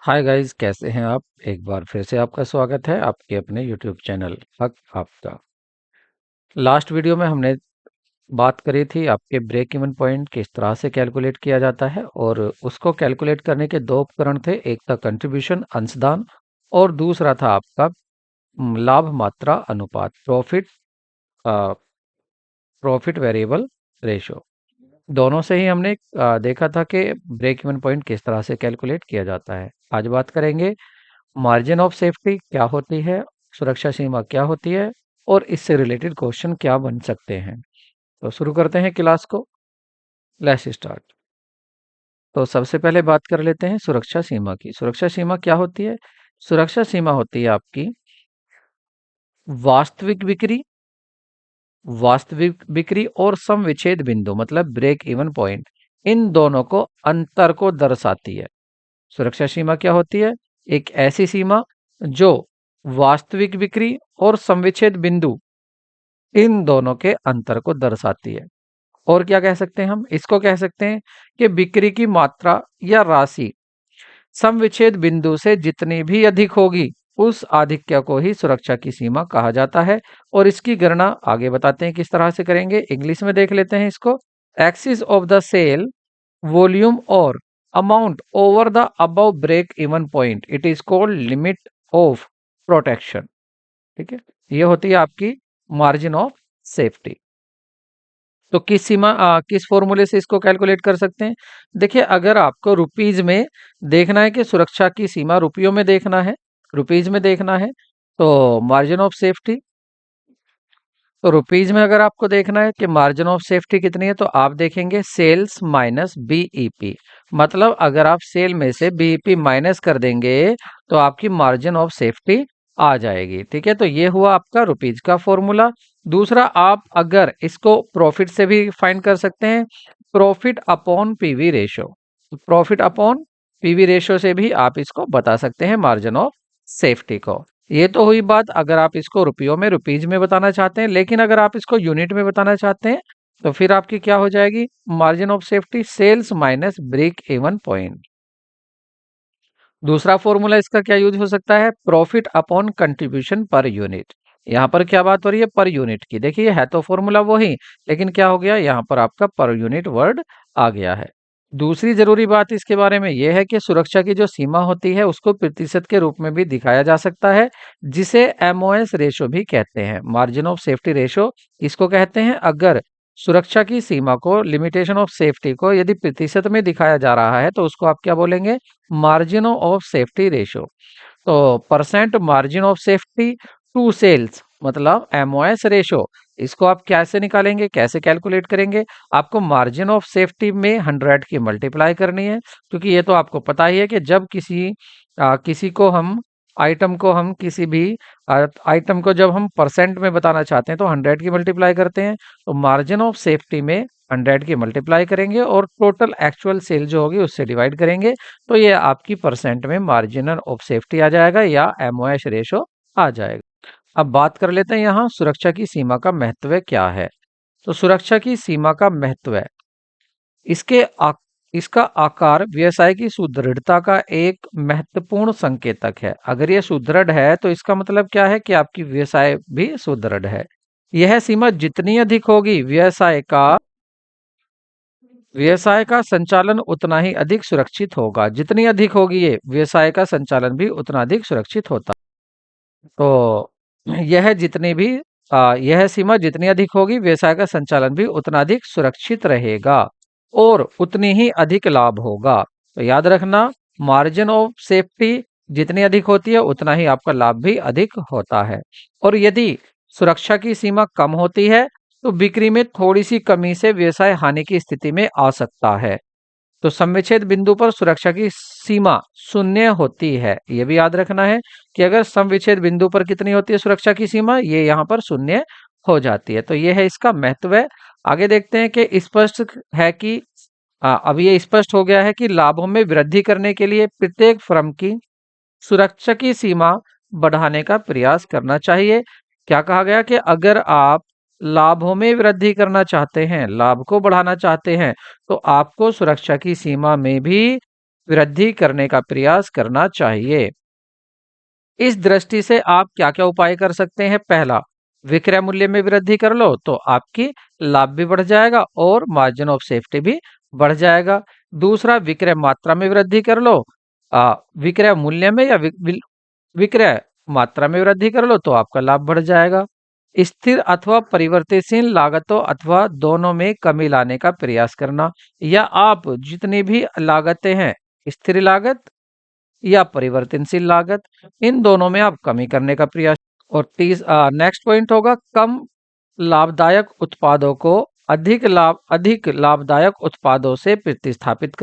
Hi guys, कैसे हैं आप? एक बार फिर से आपका स्वागत है आपके अपने यूट्यूब चैनल हक आपका। लास्ट वीडियो में हमने बात करी थी आपके ब्रेक इवन पॉइंट किस तरह से कैलकुलेट किया जाता है, और उसको कैलकुलेट करने के दो उपकरण थे। एक था कंट्रीब्यूशन अंशदान, और दूसरा था आपका लाभ मात्रा अनुपात, प्रॉफिट वेरिएबल रेशो। दोनों से ही हमने देखा था कि ब्रेक इवन पॉइंट किस तरह से कैलकुलेट किया जाता है। आज बात करेंगे मार्जिन ऑफ सेफ्टी क्या होती है, सुरक्षा सीमा क्या होती है, और इससे रिलेटेड क्वेश्चन क्या बन सकते हैं। तो शुरू करते हैं क्लास को। Let's start. तो सबसे पहले बात कर लेते हैं सुरक्षा सीमा की। सुरक्षा सीमा क्या होती है? सुरक्षा सीमा होती है आपकी वास्तविक बिक्री, वास्तविक बिक्री और सम विच्छेद बिंदु मतलब ब्रेक इवन पॉइंट, इन दोनों को अंतर को दर्शाती है। सुरक्षा सीमा क्या होती है? एक ऐसी सीमा जो वास्तविक बिक्री और समविच्छेद बिंदु, इन दोनों के अंतर को दर्शाती है। और क्या कह सकते हैं हम इसको? कह सकते हैं कि बिक्री की मात्रा या राशि समविच्छेद बिंदु से जितनी भी अधिक होगी, उस आधिक्य को ही सुरक्षा की सीमा कहा जाता है। और इसकी गणना आगे बताते हैं किस तरह से करेंगे। इंग्लिश में देख लेते हैं इसको। Axis of the sale volume और amount over the above break even point, it is called limit of protection. ठीक है, ये होती है आपकी मार्जिन ऑफ सेफ्टी। तो किस फॉर्मूले से इसको कैलकुलेट कर सकते हैं? देखिए, अगर आपको रुपीज में देखना है कि सुरक्षा की सीमा रुपयों में देखना है, रुपीज में देखना है, तो मार्जिन ऑफ सेफ्टी, तो रुपीज में अगर आपको देखना है कि मार्जिन ऑफ सेफ्टी कितनी है, तो आप देखेंगे सेल्स माइनस बीईपी। मतलब अगर आप सेल में से बीईपी माइनस कर देंगे तो आपकी मार्जिन ऑफ सेफ्टी आ जाएगी। ठीक है, तो ये हुआ आपका रुपीज का फॉर्मूला। दूसरा, आप अगर इसको प्रॉफिट से भी फाइंड कर सकते हैं, profit upon PV ratio. Profit upon PV ratio से भी आप इसको बता सकते हैं मार्जिन ऑफ सेफ्टी को। ये तो हुई बात अगर आप इसको रुपयों में, रुपीज में बताना चाहते हैं। लेकिन अगर आप इसको यूनिट में बताना चाहते हैं तो फिर आपकी क्या हो जाएगी? Margin of safety sales minus break even point. दूसरा फॉर्मूला इसका क्या यूज हो सकता है? Profit upon contribution per unit. यहाँ पर क्या बात हो रही है? पर यूनिट की। देखिए, है तो फॉर्मूला वही, लेकिन क्या हो गया यहाँ पर? आपका पर यूनिट वर्ड आ गया है। दूसरी जरूरी बात इसके बारे में यह है कि सुरक्षा की जो सीमा होती है उसको प्रतिशत के रूप में भी दिखाया जा सकता है, जिसे एमओएस रेशो भी कहते हैं। मार्जिन ऑफ सेफ्टी रेशो इसको कहते हैं। अगर सुरक्षा की सीमा को, लिमिटेशन ऑफ सेफ्टी को यदि प्रतिशत में दिखाया जा रहा है तो उसको आप क्या बोलेंगे? Margin of safety ratio. तो percent margin of safety to sales मतलब एमओएस रेशो, इसको आप कैसे निकालेंगे, कैसे कैलकुलेट करेंगे? आपको मार्जिन ऑफ सेफ्टी में 100 की मल्टीप्लाई करनी है, क्योंकि ये तो आपको पता ही है कि जब किसी को हम आइटम को हम किसी भी आइटम को जब हम परसेंट में बताना चाहते हैं तो 100 की मल्टीप्लाई करते हैं। तो मार्जिन ऑफ सेफ्टी में 100 की मल्टीप्लाई करेंगे और टोटल एक्चुअल सेल जो होगी उससे डिवाइड करेंगे, तो ये आपकी परसेंट में मार्जिनल ऑफ सेफ्टी आ जाएगा या एमओएस रेशो आ जाएगा। अब बात कर लेते हैं यहाँ सुरक्षा की सीमा का महत्व क्या है। तो सुरक्षा की सीमा का महत्व है इसके आ, इसका आकार व्यवसाय की सुदृढ़ता का एक महत्वपूर्ण संकेतक है। अगर ये सुदृढ़ है तो इसका मतलब क्या है? कि आपकी व्यवसाय भी सुदृढ़ है। यह सीमा जितनी अधिक होगी, व्यवसाय का संचालन उतना ही अधिक सुरक्षित होगा। जितनी अधिक होगी ये, व्यवसाय का संचालन भी उतना अधिक सुरक्षित होता। तो यह सीमा जितनी अधिक होगी, व्यवसाय का संचालन भी उतना अधिक सुरक्षित रहेगा और उतनी ही अधिक लाभ होगा। तो याद रखना, मार्जिन ऑफ सेफ्टी जितनी अधिक होती है उतना ही आपका लाभ भी अधिक होता है। और यदि सुरक्षा की सीमा कम होती है तो बिक्री में थोड़ी सी कमी से व्यवसाय हानि की स्थिति में आ सकता है। तो समविच्छेद बिंदु पर सुरक्षा की सीमा शून्य होती है। यह भी याद रखना है कि अगर समविच्छेद बिंदु पर कितनी होती है सुरक्षा की सीमा, ये यहाँ पर शून्य हो जाती है। तो यह है इसका महत्व है। आगे देखते हैं कि स्पष्ट है कि अब ये स्पष्ट हो गया है कि लाभों में वृद्धि करने के लिए प्रत्येक फर्म की सुरक्षा की सीमा बढ़ाने का प्रयास करना चाहिए। क्या कहा गया? कि अगर आप लाभों में वृद्धि करना चाहते हैं, लाभ को बढ़ाना चाहते हैं, तो आपको सुरक्षा की सीमा में भी वृद्धि करने का प्रयास करना चाहिए। इस दृष्टि से आप क्या-क्या उपाय कर सकते हैं? पहला, विक्रय मूल्य में वृद्धि कर लो तो आपकी लाभ भी बढ़ जाएगा और मार्जिन ऑफ सेफ्टी भी बढ़ जाएगा। दूसरा, विक्रय मात्रा में वृद्धि कर लो। विक्रय मूल्य में या विक्रय मात्रा में वृद्धि कर लो तो आपका लाभ बढ़ जाएगा। स्थिर अथवा परिवर्तनशील लागतों अथवा दोनों में कमी लाने का प्रयास करना, या आप जितनी भी लागतें हैं, स्थिर लागत या परिवर्तनशील लागत, इन दोनों में आप कमी करने का प्रयास। और नेक्स्ट पॉइंट होगा, कम लाभदायक उत्पादों को अधिक लाभदायक उत्पादों से प्रतिस्थापित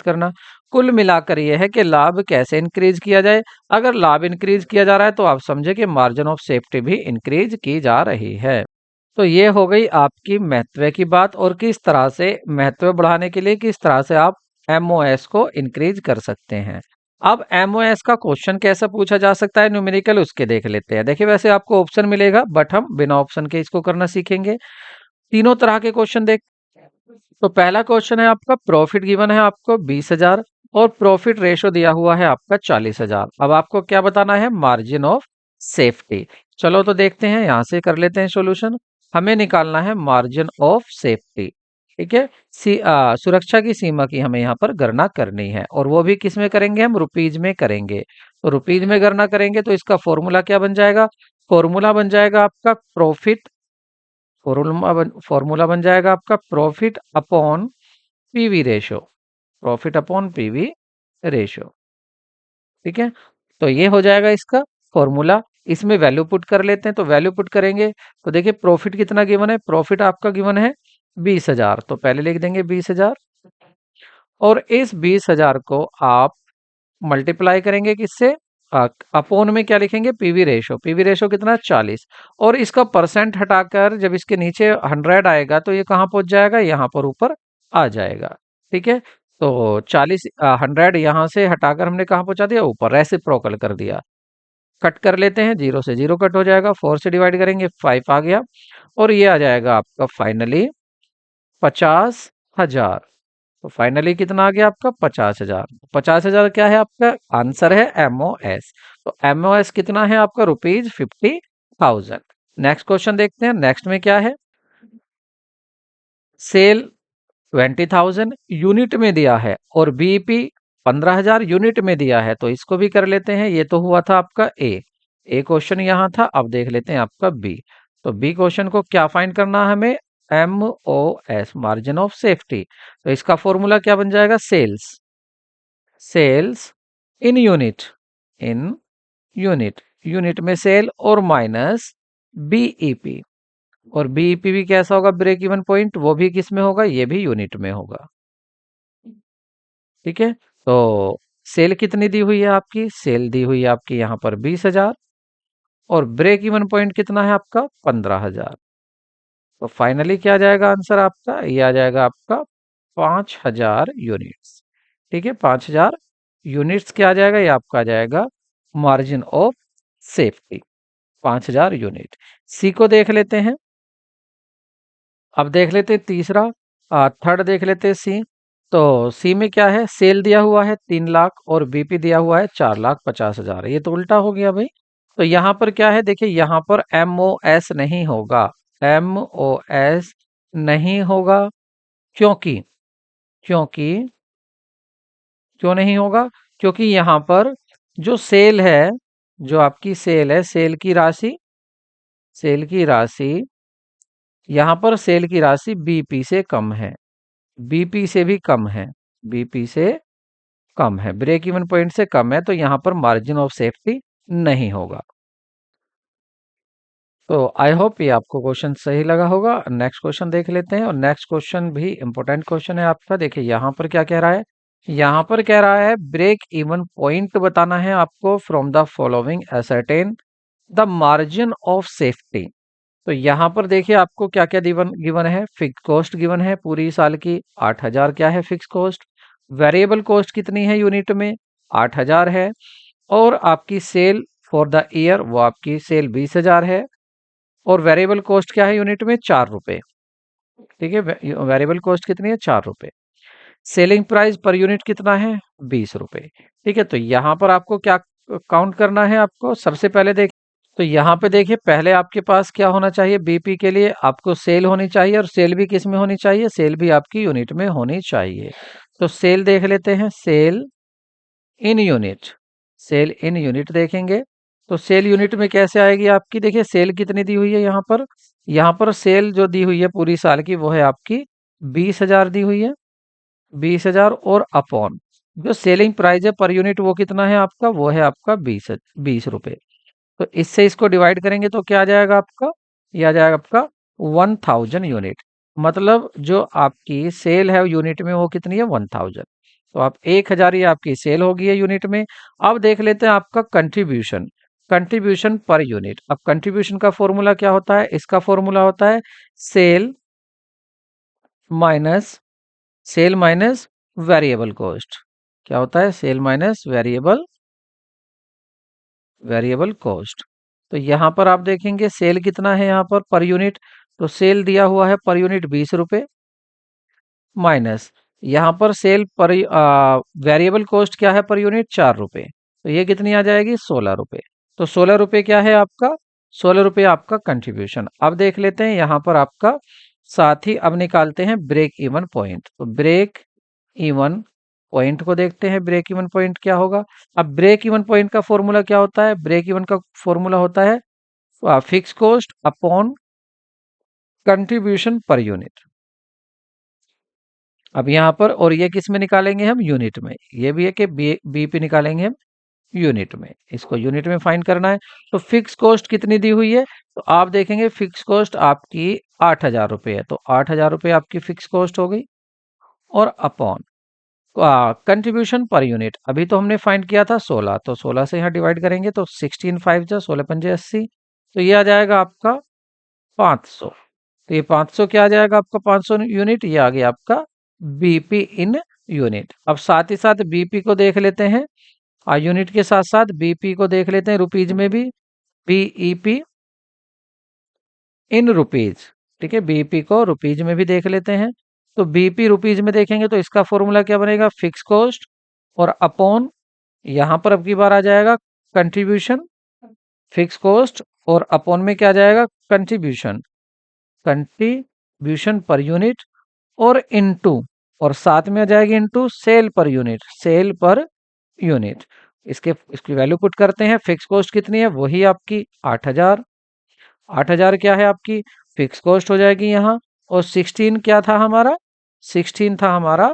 करना। कुल मिलाकर यह है कि लाभ कैसे इंक्रीज किया जाए। अगर लाभ इंक्रीज किया जा रहा है तो आप समझे कि मार्जिन ऑफ सेफ्टी भी इंक्रीज की जा रही है। तो ये हो गई आपकी महत्व की बात, और किस तरह से महत्व बढ़ाने के लिए किस तरह से आप एमओएस को इंक्रीज कर सकते हैं। अब एमओएस का क्वेश्चन कैसा पूछा जा सकता है न्यूमेरिकल, उसके देख लेते हैं। देखिए, वैसे आपको ऑप्शन मिलेगा बट हम बिना ऑप्शन के इसको करना सीखेंगे। तीनों तरह के क्वेश्चन देख। तो पहला क्वेश्चन है आपका, प्रॉफिट गिवन है आपको 20,000 और प्रॉफिट रेशो दिया हुआ है आपका 40,000। अब आपको क्या बताना है? Margin of safety. चलो तो देखते हैं, यहां से कर लेते हैं सॉल्यूशन। हमें निकालना है मार्जिन ऑफ सेफ्टी। ठीक है, सुरक्षा की सीमा की हमें यहाँ पर गणना करनी है, और वो भी किस में करेंगे? हम रुपीज में करेंगे। तो रुपीज में गणना करेंगे तो इसका फॉर्मूला क्या बन जाएगा? फॉर्मूला बन जाएगा आपका प्रॉफिट, फॉर्मूला बन जाएगा आपका profit upon PV ratio, profit upon PV ratio. ठीक है, तो ये हो जाएगा इसका फॉर्मूला। इसमें वैल्यू पुट कर लेते हैं, तो वैल्यू पुट करेंगे तो देखिए प्रॉफिट कितना गिवन है? प्रॉफिट आपका गिवन है 20,000, तो पहले लिख देंगे 20,000, और इस 20,000 को आप मल्टीप्लाई करेंगे किससे? अपोन में क्या लिखेंगे? PV ratio. पीवी रेशो कितना? 40। और इसका परसेंट हटाकर जब इसके नीचे 100 आएगा तो ये कहाँ पहुंच जाएगा? यहाँ पर ऊपर आ जाएगा। ठीक है, तो 40 100 यहाँ से हटाकर हमने कहाँ पहुंचा दिया? ऊपर, रेसिप्रोकल कर दिया। कट कर लेते हैं, 0 से 0 कट हो जाएगा, 4 से डिवाइड करेंगे 5 आ गया, और ये आ जाएगा आपका फाइनली 50,000। तो फाइनली कितना आ गया आपका? 50,000। 50,000 क्या है आपका? आंसर है एमओएस। तो एमओएस कितना है आपका? ₹50,000। नेक्स्ट क्वेश्चन देखते हैं, नेक्स्ट में क्या है? सेल 20,000 यूनिट में दिया है और बीईपी 15,000 यूनिट में दिया है, तो इसको भी कर लेते हैं। ये तो हुआ था आपका ए क्वेश्चन यहाँ था। अब देख लेते हैं आपका बी। तो बी क्वेश्चन को क्या फाइंड करना है हमें? MOS, margin of safety. तो इसका फॉर्मूला क्या बन जाएगा? Sales in unit, in unit, unit में सेल, और माइनस बीईपी। और बीईपी भी कैसा होगा? ब्रेक इवन पॉइंट, वो भी किस में होगा? ये भी यूनिट में होगा। ठीक है, तो सेल कितनी दी हुई है आपकी? सेल दी हुई है आपकी यहाँ पर 20,000, और ब्रेक इवन पॉइंट कितना है आपका? 15,000। तो फाइनली क्या आ जाएगा आंसर आपका? ये आ जाएगा आपका 5,000 यूनिट्स। ठीक है, 5,000 यूनिट्स क्या आ जाएगा? ये आपका आ जाएगा मार्जिन ऑफ सेफ्टी, 5,000 यूनिट। सी को देख लेते हैं। अब देख लेते हैं तीसरा, थर्ड देख लेते हैं सी। तो सी में क्या है? सेल दिया हुआ है 3 लाख और बीपी दिया हुआ है 4,50,000। ये तो उल्टा हो गया भाई। तो यहाँ पर क्या है? देखिए, यहाँ पर एमओएस नहीं होगा, एमओएस नहीं होगा। क्योंकि क्योंकि क्यों नहीं होगा? क्योंकि यहाँ पर जो सेल है, जो आपकी सेल है, सेल की राशि यहाँ पर सेल की राशि बीपी से कम है, बीपी से भी कम है, बीपी से कम है, ब्रेक इवन पॉइंट से कम है, तो यहाँ पर मार्जिन ऑफ सेफ्टी नहीं होगा। तो आई होप ये आपको क्वेश्चन सही लगा होगा। नेक्स्ट क्वेश्चन देख लेते हैं, और नेक्स्ट क्वेश्चन भी इंपॉर्टेंट क्वेश्चन है आपका। देखिए यहाँ पर क्या कह रहा है? यहाँ पर कह रहा है ब्रेक इवन पॉइंट बताना है आपको from the following ascertain the margin of safety. तो यहाँ पर देखिए आपको क्या क्या गिवन गिवन है? फिक्स कॉस्ट गिवन है पूरी साल की 8,000 क्या है? Fix cost. वेरिएबल कॉस्ट कितनी है यूनिट में? 8,000 है। और आपकी सेल फॉर द ईयर, वो आपकी सेल 20,000 है। और वेरिएबल कॉस्ट क्या है यूनिट में? 4 रुपए। ठीक है, वेरिएबल कॉस्ट कितनी है? 4 रुपए। सेलिंग प्राइस पर यूनिट कितना है? 20 रुपए। ठीक है, तो यहाँ पर आपको क्या काउंट करना है? आपको सबसे पहले देख, तो यहाँ पे देखिए पहले आपके पास क्या होना चाहिए? बीपी के लिए आपको सेल होनी चाहिए, और सेल भी किस में होनी चाहिए? सेल भी आपकी यूनिट में होनी चाहिए। तो सेल देख लेते हैं, sale in unit, sale in unit देखेंगे। तो सेल यूनिट में कैसे आएगी आपकी? देखिए सेल कितनी दी हुई है यहाँ पर? यहाँ पर सेल जो दी हुई है पूरी साल की, वो है आपकी 20,000 दी हुई है, 20,000, और अपॉन जो सेलिंग प्राइस है पर यूनिट वो कितना है आपका? वो है आपका 20 रुपए। तो इससे इसको डिवाइड करेंगे तो क्या आ जाएगा आपका? ये आ जाएगा आपका 1000 यूनिट। मतलब जो आपकी सेल है यूनिट में वो कितनी है? 1000। तो आप 1000 ही आपकी सेल होगी है यूनिट में। अब देख लेते हैं आपका कंट्रीब्यूशन, कंट्रीब्यूशन पर यूनिट। अब कंट्रीब्यूशन का फॉर्मूला क्या होता है? इसका फॉर्मूला होता है sale minus, sale minus variable cost. क्या होता है? Sale minus variable, variable cost. तो यहाँ पर आप देखेंगे सेल कितना है यहाँ पर यूनिट? तो सेल दिया हुआ है पर यूनिट 20 रुपए, माइनस यहाँ पर सेल पर वेरिएबल कॉस्ट क्या है पर यूनिट? 4 रुपए। तो ये कितनी आ जाएगी? 16 रुपए। तो 16 रुपए क्या है आपका? 16 रुपए आपका कंट्रीब्यूशन। अब देख लेते हैं यहाँ पर आपका, साथ ही अब निकालते हैं ब्रेक इवन पॉइंट। तो ब्रेक इवन पॉइंट को देखते हैं, ब्रेक इवन पॉइंट क्या होगा? अब ब्रेक इवन पॉइंट का फॉर्मूला क्या होता है? ब्रेक इवन का फॉर्मूला होता है fix cost upon contribution per unit. अब यहाँ पर, और ये किस में निकालेंगे हम? यूनिट में। ये भी है कि बीपी निकालेंगे हम यूनिट में, इसको यूनिट में फाइंड करना है। तो फिक्स कॉस्ट कितनी दी हुई है? तो आप देखेंगे फिक्स कॉस्ट आपकी 8,000 रुपये है, तो 8,000 रुपये आपकी फिक्स कॉस्ट हो गई, और अपॉन कंट्रीब्यूशन पर यूनिट अभी तो हमने फाइंड किया था 16, तो 16 से यहाँ डिवाइड करेंगे तो 16 5 जा 16 पंजे 80। तो ये आ जाएगा आपका 500। तो ये 500 क्या आ जाएगा आपका? 500 यूनिट। ये आ गया आपका बीपी इन यूनिट। अब साथ ही साथ बीपी को देख लेते हैं, यूनिट के साथ साथ बीपी को देख लेते हैं रुपीज में भी, बीईपी इन रुपीज। ठीक है, बीपी को रुपीज में भी देख लेते हैं। तो बीपी रुपीज में देखेंगे तो इसका फॉर्मूला क्या बनेगा? फिक्स कॉस्ट और अपॉन, यहाँ पर अब की बार आ जाएगा कंट्रीब्यूशन, फिक्स कॉस्ट और अपॉन में क्या आ जाएगा? कंट्रीब्यूशन, कंट्रीब्यूशन पर यूनिट, और इनटू, और साथ में आ जाएगी into sale per unit, sale per unit. इसकी वैल्यू पुट करते हैं। फिक्स कॉस्ट कितनी है? वही आपकी 8,000। 8,000 क्या है आपकी फिक्स कॉस्ट हो जाएगी यहाँ, और 16 क्या था हमारा? 16 था हमारा,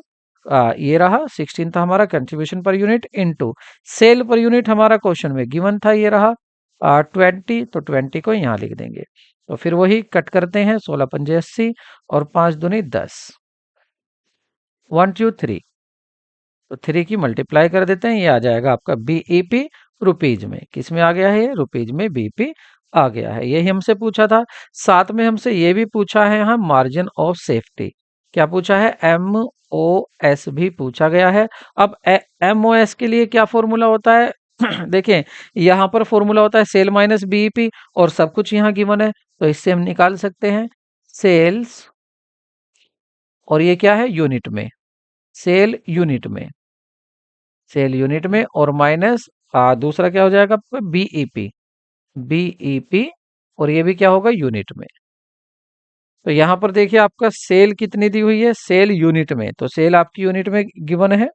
ये रहा 16 था हमारा contribution per unit, into sale per unit हमारा क्वेश्चन में गिवन था, ये रहा 20। तो 20 को यहाँ लिख देंगे। तो फिर वही कट करते हैं, 16 पंजे 80 और 5 दूनी 10, 1 2 3। तो 3 की मल्टीप्लाई कर देते हैं, ये आ जाएगा आपका बीईपी रुपीज में। किस में आ गया है? ये रुपीज में बीपी आ गया है। यही हमसे पूछा था। साथ में हमसे ये भी पूछा है यहाँ मार्जिन ऑफ सेफ्टी। क्या पूछा है? MOS भी पूछा गया है। अब MOS के लिए क्या फॉर्मूला होता है? देखें, यहाँ पर फॉर्मूला होता है सेल माइनस बीईपी, और सब कुछ यहाँ गिवन है, तो इससे हम निकाल सकते हैं सेल्स, और ये क्या है? यूनिट में, सेल यूनिट में, सेल यूनिट में, और माइनस दूसरा क्या हो जाएगा आपका? बीईपी, बीईपी, और ये भी क्या होगा? यूनिट में। तो यहाँ पर देखिए आपका सेल कितनी दी हुई है? सेल यूनिट में, तो सेल आपकी यूनिट में गिवन है,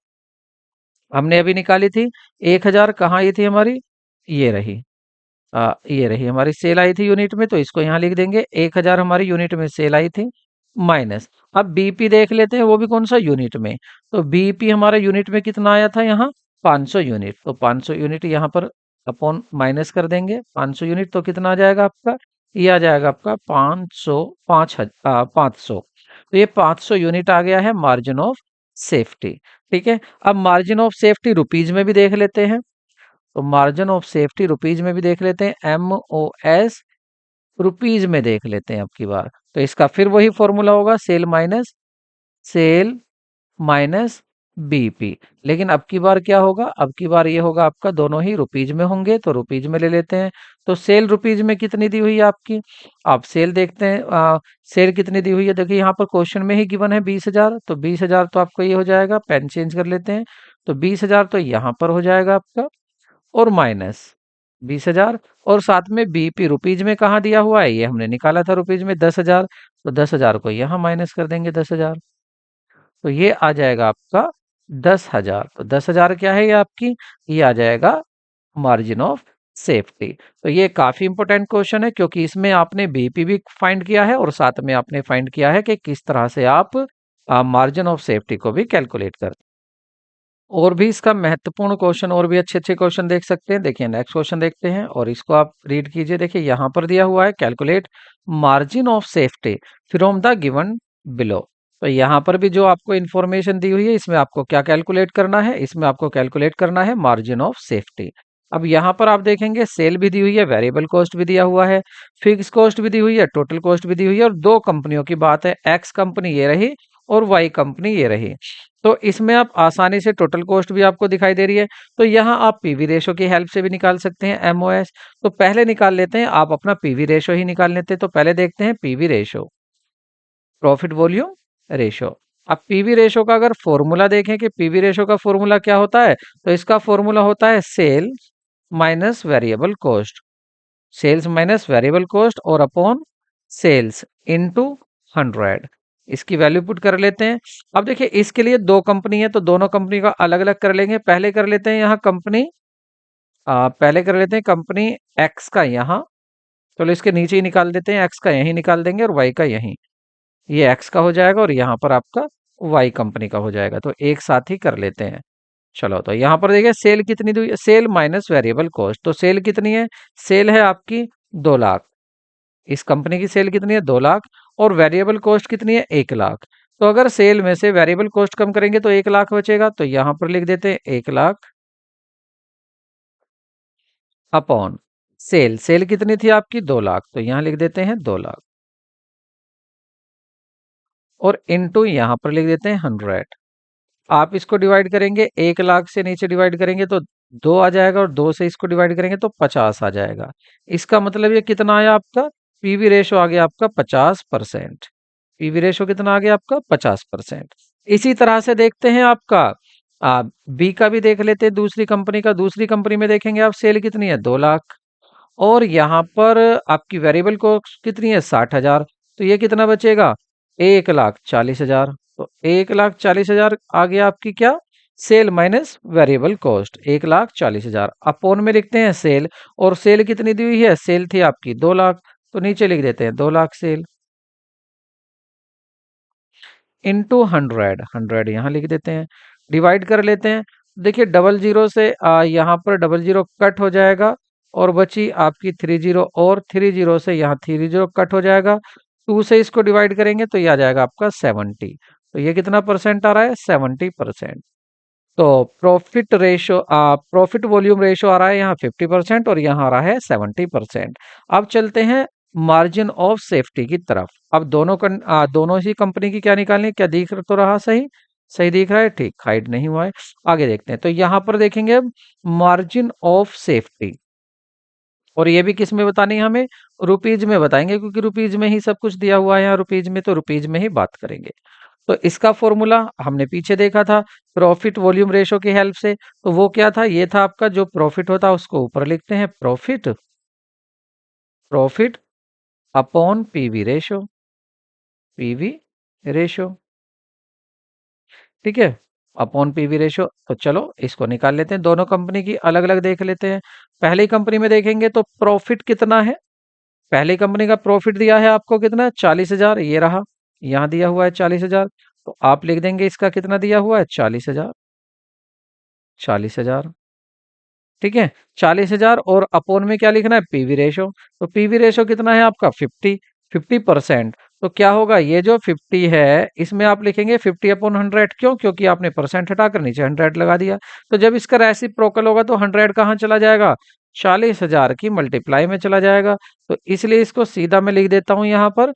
हमने अभी निकाली थी 1,000। कहाँ ये थी हमारी? ये रही, ये रही हमारी सेल आई थी यूनिट में, तो इसको यहाँ लिख देंगे 1,000 हमारी यूनिट में सेल आई थी, माइनस अब बीपी देख लेते हैं, वो भी कौन सा? यूनिट में। तो बीपी हमारा यूनिट में कितना आया था यहाँ? 500 यूनिट। तो 500 यूनिट यहाँ पर अपॉन माइनस कर देंगे, 500 यूनिट, तो कितना आ जाएगा आपका? ये आ जाएगा आपका 500, 500। तो ये 500 यूनिट आ गया है मार्जिन ऑफ सेफ्टी। ठीक है, अब मार्जिन ऑफ सेफ्टी रुपीज में भी देख लेते हैं। तो मार्जिन ऑफ सेफ्टी रुपीज में भी देख लेते हैं, MOS रुपीज में देख लेते हैं अब की बार। तो इसका फिर वही फॉर्मूला होगा sale minus, sale minus BP. लेकिन अब की बार क्या होगा, अब की बार ये होगा आपका दोनों ही रुपीज में होंगे, तो रुपीज में ले लेते हैं। तो सेल रुपीज में कितनी दी हुई है आपकी, आप सेल देखते हैं, सेल कितनी दी हुई है, देखिए यहाँ पर क्वेश्चन में ही गिवन है 20,000, तो 20,000 तो आपको ये हो जाएगा, पेन चेंज कर लेते हैं, तो 20,000 तो यहाँ पर हो जाएगा आपका, और माइनस 20,000, और साथ में बीपी रुपीज में कहाँ दिया हुआ है, ये हमने निकाला था रुपीज में 10,000, तो 10,000 को यहाँ माइनस कर देंगे 10,000, तो ये आ जाएगा आपका 10,000। तो 10,000 क्या है ये आपकी, ये आ जाएगा मार्जिन ऑफ सेफ्टी। तो ये काफी इंपॉर्टेंट क्वेश्चन है, क्योंकि इसमें आपने बीपी भी फाइंड किया है और साथ में आपने फाइंड किया है कि किस तरह से आप मार्जिन ऑफ सेफ्टी को भी कैलकुलेट करते हैं। और भी इसका महत्वपूर्ण क्वेश्चन, और भी अच्छे अच्छे क्वेश्चन देख सकते हैं। देखिए नेक्स्ट क्वेश्चन देखते हैं और इसको आप रीड कीजिए। देखिए यहाँ पर दिया हुआ है, calculate margin of safety from the given below. तो यहाँ पर भी जो आपको इन्फॉर्मेशन दी हुई है, इसमें आपको क्या कैलकुलेट करना है, इसमें आपको कैलकुलेट करना है मार्जिन ऑफ सेफ्टी। अब यहाँ पर आप देखेंगे सेल भी दी हुई है, वेरिएबल कॉस्ट भी दिया हुआ है, फिक्स कॉस्ट भी दी हुई है, टोटल कॉस्ट भी दी हुई है, और दो कंपनियों की बात है, एक्स कंपनी ये रही और वाई कंपनी ये रही। तो इसमें आप आसानी से टोटल कॉस्ट भी आपको दिखाई दे रही है, तो यहाँ आप पीवी रेशो की हेल्प से भी निकाल सकते हैं एमओएस। तो पहले निकाल लेते हैं, आप अपना पीवी रेशो ही निकाल लेते हैं। तो पहले देखते हैं PV ratio, profit volume ratio. अब पीवी रेशो का अगर फॉर्मूला देखें कि पीवी रेशो का फॉर्मूला क्या होता है, तो इसका फॉर्मूला होता है sale minus variable cost, sales minus variable cost और अपॉन सेल्स इनटू 100। इसकी वैल्यू पुट कर लेते हैं। अब देखिए इसके लिए दो कंपनी है, तो दोनों कंपनी का अलग अलग कर लेंगे। पहले कर लेते हैं यहाँ कंपनी, पहले कर लेते हैं कंपनी एक्स का यहाँ, चलो इसके नीचे ही निकाल देते हैं, एक्स का यहीं निकाल देंगे और वाई का यहीं, ये एक्स का हो जाएगा और यहाँ पर आपका वाई कंपनी का हो जाएगा, तो एक साथ ही कर लेते हैं। चलो तो यहाँ पर देखिए सेल कितनी दी हुई है, सेल माइनस वेरिएबल कॉस्ट, तो सेल कितनी है, सेल है आपकी 2 लाख, इस कंपनी की सेल कितनी है 2 लाख, और वेरिएबल कॉस्ट कितनी है 1 लाख। तो अगर सेल में से वेरिएबल कॉस्ट कम करेंगे तो 1 लाख बचेगा, तो यहां पर लिख देते हैं 1 लाख अपॉन सेल, सेल कितनी थी आपकी 2 लाख, तो यहां लिख देते हैं 2 लाख, और इनटू यहां पर लिख देते हैं 100। आप इसको डिवाइड करेंगे, 1 लाख से नीचे डिवाइड करेंगे तो 2 आ जाएगा, और 2 से इसको डिवाइड करेंगे तो 50 आ जाएगा। इसका मतलब ये कितना आया आपका, पीवी रेशो आ गया आपका 50%। पीवी रेशो कितना आ गया आपका 50%। इसी तरह से देखते हैं आपका बी का भी देख लेते हैं, दूसरी कंपनी का। दूसरी कंपनी में देखेंगे आप सेल कितनी है 2 लाख, और यहाँ पर आपकी वेरिएबल कॉस्ट कितनी है 60,000, तो ये कितना बचेगा 1,40,000। तो 1,40,000 आ गया आपकी क्या, sale minus variable cost 1,40,000। Upon में लिखते हैं सेल, और सेल कितनी दी हुई है, सेल थी आपकी 2 लाख, तो नीचे लिख देते हैं 2 लाख सेल इंटू 100, 100 यहाँ लिख देते हैं, डिवाइड कर लेते हैं। देखिए डबल जीरो से यहाँ पर डबल जीरो कट हो जाएगा, और बची आपकी 30, और 30 से यहाँ 30 कट हो जाएगा। 2 से इसको डिवाइड करेंगे तो ये आ जाएगा आपका 70। तो ये कितना परसेंट आ रहा है 70%। तो profit ratio, profit volume ratio आ रहा है यहाँ 50% और यहाँ आ रहा है 70%। अब चलते हैं मार्जिन ऑफ सेफ्टी की तरफ। अब दोनों ही कंपनी की क्या निकालनी, क्या दिख तो रहा सही, सही दिख रहा है, ठीक, हाइड नहीं हुआ है। आगे देखते हैं, तो यहाँ पर देखेंगे अब मार्जिन ऑफ सेफ्टी, और ये भी किस में बतानी है हमें, रुपीज में बताएंगे, क्योंकि रुपीज में ही सब कुछ दिया हुआ है यहाँ रुपीज में, तो रुपीज में ही बात करेंगे। तो इसका फॉर्मूला हमने पीछे देखा था प्रॉफिट वॉल्यूम रेशो की हेल्प से, तो वो क्या था, ये था आपका जो प्रॉफिट होता है उसको ऊपर लिखते हैं profit, profit upon PV ratio, PV ratio, ठीक है, अपॉन पीवी रेशो। तो चलो इसको निकाल लेते हैं, दोनों कंपनी की अलग अलग देख लेते हैं। पहली कंपनी में देखेंगे तो प्रॉफिट कितना है, पहली कंपनी का प्रॉफिट दिया है आपको कितना 40,000, ये रहा, यहाँ दिया हुआ है 40,000, तो आप लिख देंगे इसका कितना दिया हुआ है 40,000, 40,000, ठीक है, 40,000, और अपोन में क्या लिखना है पीवी रेशो, तो पीवी रेशो कितना है आपका 50%। तो क्या होगा, ये जो 50 है इसमें आप लिखेंगे 50/100, क्यों, क्योंकि आपने परसेंट हटाकर नीचे 100 लगा दिया। तो जब इसका रेसिप्रोकल होगा तो 100 कहाँ चला जाएगा, 40,000 की मल्टीप्लाई में चला जाएगा। तो इसलिए इसको सीधा मैं लिख देता हूं यहाँ पर,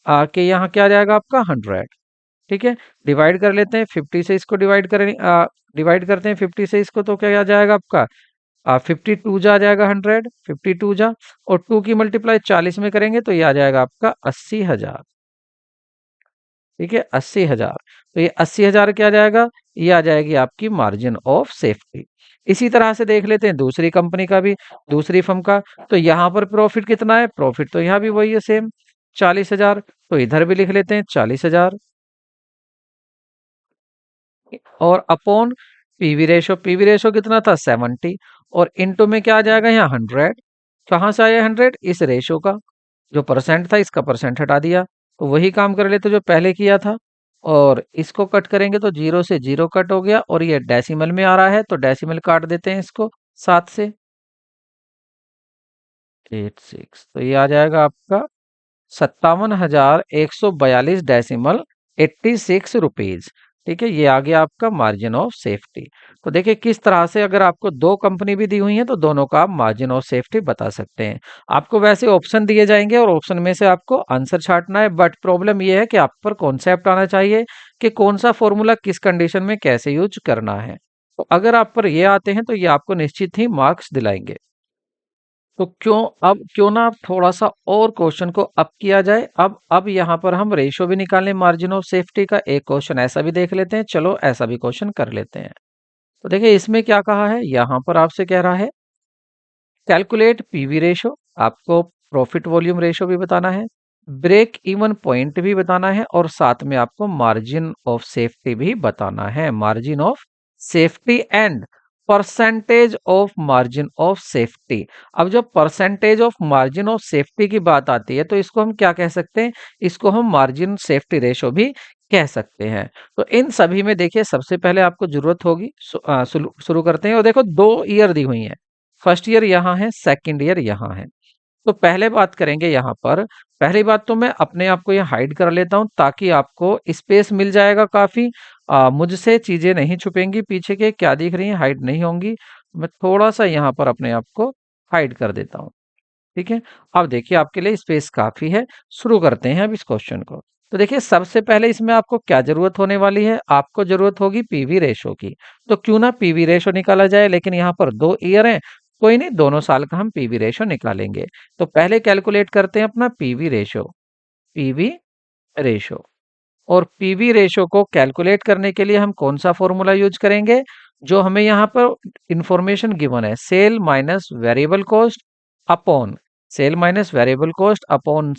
कि यहाँ क्या आ जाएगा आपका 100। ठीक है, डिवाइड कर लेते हैं 50 से, इसको डिवाइड करते हैं 50 से इसको, तो क्या आ जाएगा आपका 52 जा आ जाएगा 100, 52 जा, और 2 की मल्टीप्लाई 40 में करेंगे तो ये आ जाएगा आपका 80,000। ठीक है, 80,000। तो ये 80,000 क्या आ जाएगा, ये आ जाएगी आपकी मार्जिन ऑफ सेफ्टी। इसी तरह से देख लेते हैं दूसरी कंपनी का भी, दूसरी फर्म का। तो यहाँ पर प्रॉफिट कितना है, प्रॉफिट तो यहाँ भी वही है सेम, 40,000। तो इधर भी लिख लेते हैं 40,000, और अपॉन पीवी रेशो कितना था 70, और इनटू में क्या आ जाएगा यहाँ 100। कहाँ से आया 100, इस रेशो का, जो परसेंट था इसका परसेंट हटा दिया, तो वही काम कर लेते जो पहले किया था। और इसको कट करेंगे तो 0 से 0 कट हो गया, और ये डेसिमल में आ रहा है तो डेसिमल काट देते हैं इसको 7 से, 86। तो ये आ जाएगा आपका 57,142.86 रुपीज। ठीक है, ये आ गया आपका मार्जिन ऑफ सेफ्टी। तो देखिए किस तरह से, अगर आपको दो कंपनी भी दी हुई है तो दोनों का आप मार्जिन ऑफ सेफ्टी बता सकते हैं। आपको वैसे ऑप्शन दिए जाएंगे और ऑप्शन में से आपको आंसर छांटना है, बट प्रॉब्लम ये है कि आप पर कॉन्सेप्ट आना चाहिए कि कौन सा फॉर्मूला किस कंडीशन में कैसे यूज करना है। तो अगर आप पर ये आते हैं तो ये आपको निश्चित ही मार्क्स दिलाएंगे। तो क्यों ना आप थोड़ा सा और क्वेश्चन को अप किया जाए। अब यहाँ पर हम रेशो भी निकालें मार्जिन ऑफ सेफ्टी का, एक क्वेश्चन ऐसा भी देख लेते हैं। चलो ऐसा भी क्वेश्चन कर लेते हैं। तो देखिए इसमें क्या कहा है, यहाँ पर आपसे कह रहा है कैलकुलेट पीवी रेशो, आपको प्रॉफिट वॉल्यूम रेशो भी बताना है, ब्रेक इवन पॉइंट भी बताना है, और साथ में आपको मार्जिन ऑफ सेफ्टी भी बताना है, margin of safety and percentage of margin of safety. अब जब percentage of margin of safety की बात आती है तो इसको हम क्या कह सकते हैं, इसको हम मार्जिन सेफ्टी रेशो भी कह सकते हैं। तो इन सभी में देखिए सबसे पहले आपको जरूरत होगी, शुरू करते हैं। और देखो दो ईयर दी हुई है, फर्स्ट ईयर यहाँ है, सेकंड ईयर यहाँ है। तो पहले बात करेंगे यहाँ पर। पहली बात तो मैं अपने आप को यहाँ हाइड कर लेता हूँ ताकि आपको स्पेस मिल जाएगा काफी, मुझसे चीजें नहीं छुपेंगी, पीछे के क्या दिख रही हैं हाइड नहीं होंगी। मैं थोड़ा सा यहाँ पर अपने आप को हाइड कर देता हूँ। ठीक है, अब देखिए आपके लिए स्पेस काफी है। शुरू करते हैं अब इस क्वेश्चन को। तो देखिए सबसे पहले इसमें आपको क्या जरूरत होने वाली है, आपको जरूरत होगी पीवी रेशो की। तो क्यों ना पीवी रेशो निकाला जाए, लेकिन यहाँ पर दो ईयर हैं, कोई नहीं, दोनों साल का हम पीवी रेशो निकालेंगे। तो पहले कैलकुलेट करते हैं अपना पीवी रेशो, पीवी रेशो। और पीवी रेशो को कैलकुलेट करने के लिए हम कौन सा फॉर्मूला यूज करेंगे, जो हमें यहाँ पर इंफॉर्मेशन गिवन है, sale minus variable cost upon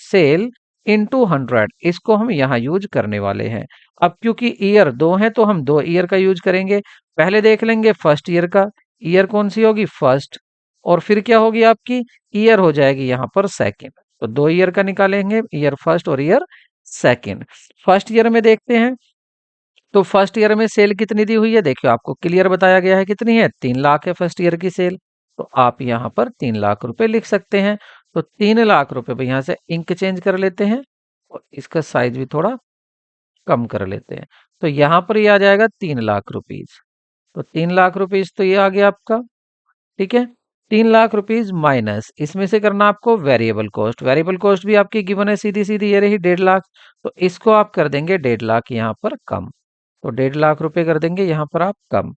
sale into 100, इसको हम यहाँ यूज करने वाले हैं। अब क्योंकि ईयर दो हैं तो हम दो ईयर का यूज करेंगे। पहले देख लेंगे फर्स्ट ईयर का, ईयर कौन सी होगी, फर्स्ट, और फिर क्या होगी आपकी, ईयर हो जाएगी यहाँ पर सेकंड। तो दो ईयर का निकालेंगे, ईयर फर्स्ट और ईयर सेकंड। फर्स्ट ईयर में देखते हैं, तो फर्स्ट ईयर में सेल कितनी दी हुई है, देखियो आपको क्लियर बताया गया है कितनी है, 3 लाख है फर्स्ट ईयर की सेल। तो आप यहाँ पर 3 लाख रुपए लिख सकते हैं। तो 3 लाख रुपए पे यहाँ से इंक चेंज कर लेते हैं, और इसका साइज भी थोड़ा कम कर लेते हैं। तो यहाँ पर ये आ जाएगा 3 लाख रुपीज। तो 3 लाख रुपीज तो ये आ गया आपका। ठीक है, 3 लाख रुपीज माइनस इसमें से करना आपको वेरिएबल कॉस्ट, वेरिएबल कॉस्ट भी आपकी गिवन है सीधी सीधी, ये रही 1.5 लाख। तो इसको आप कर देंगे 1.5 लाख यहाँ पर कम। तो 1.5 लाख रुपए कर देंगे यहाँ पर आप कम।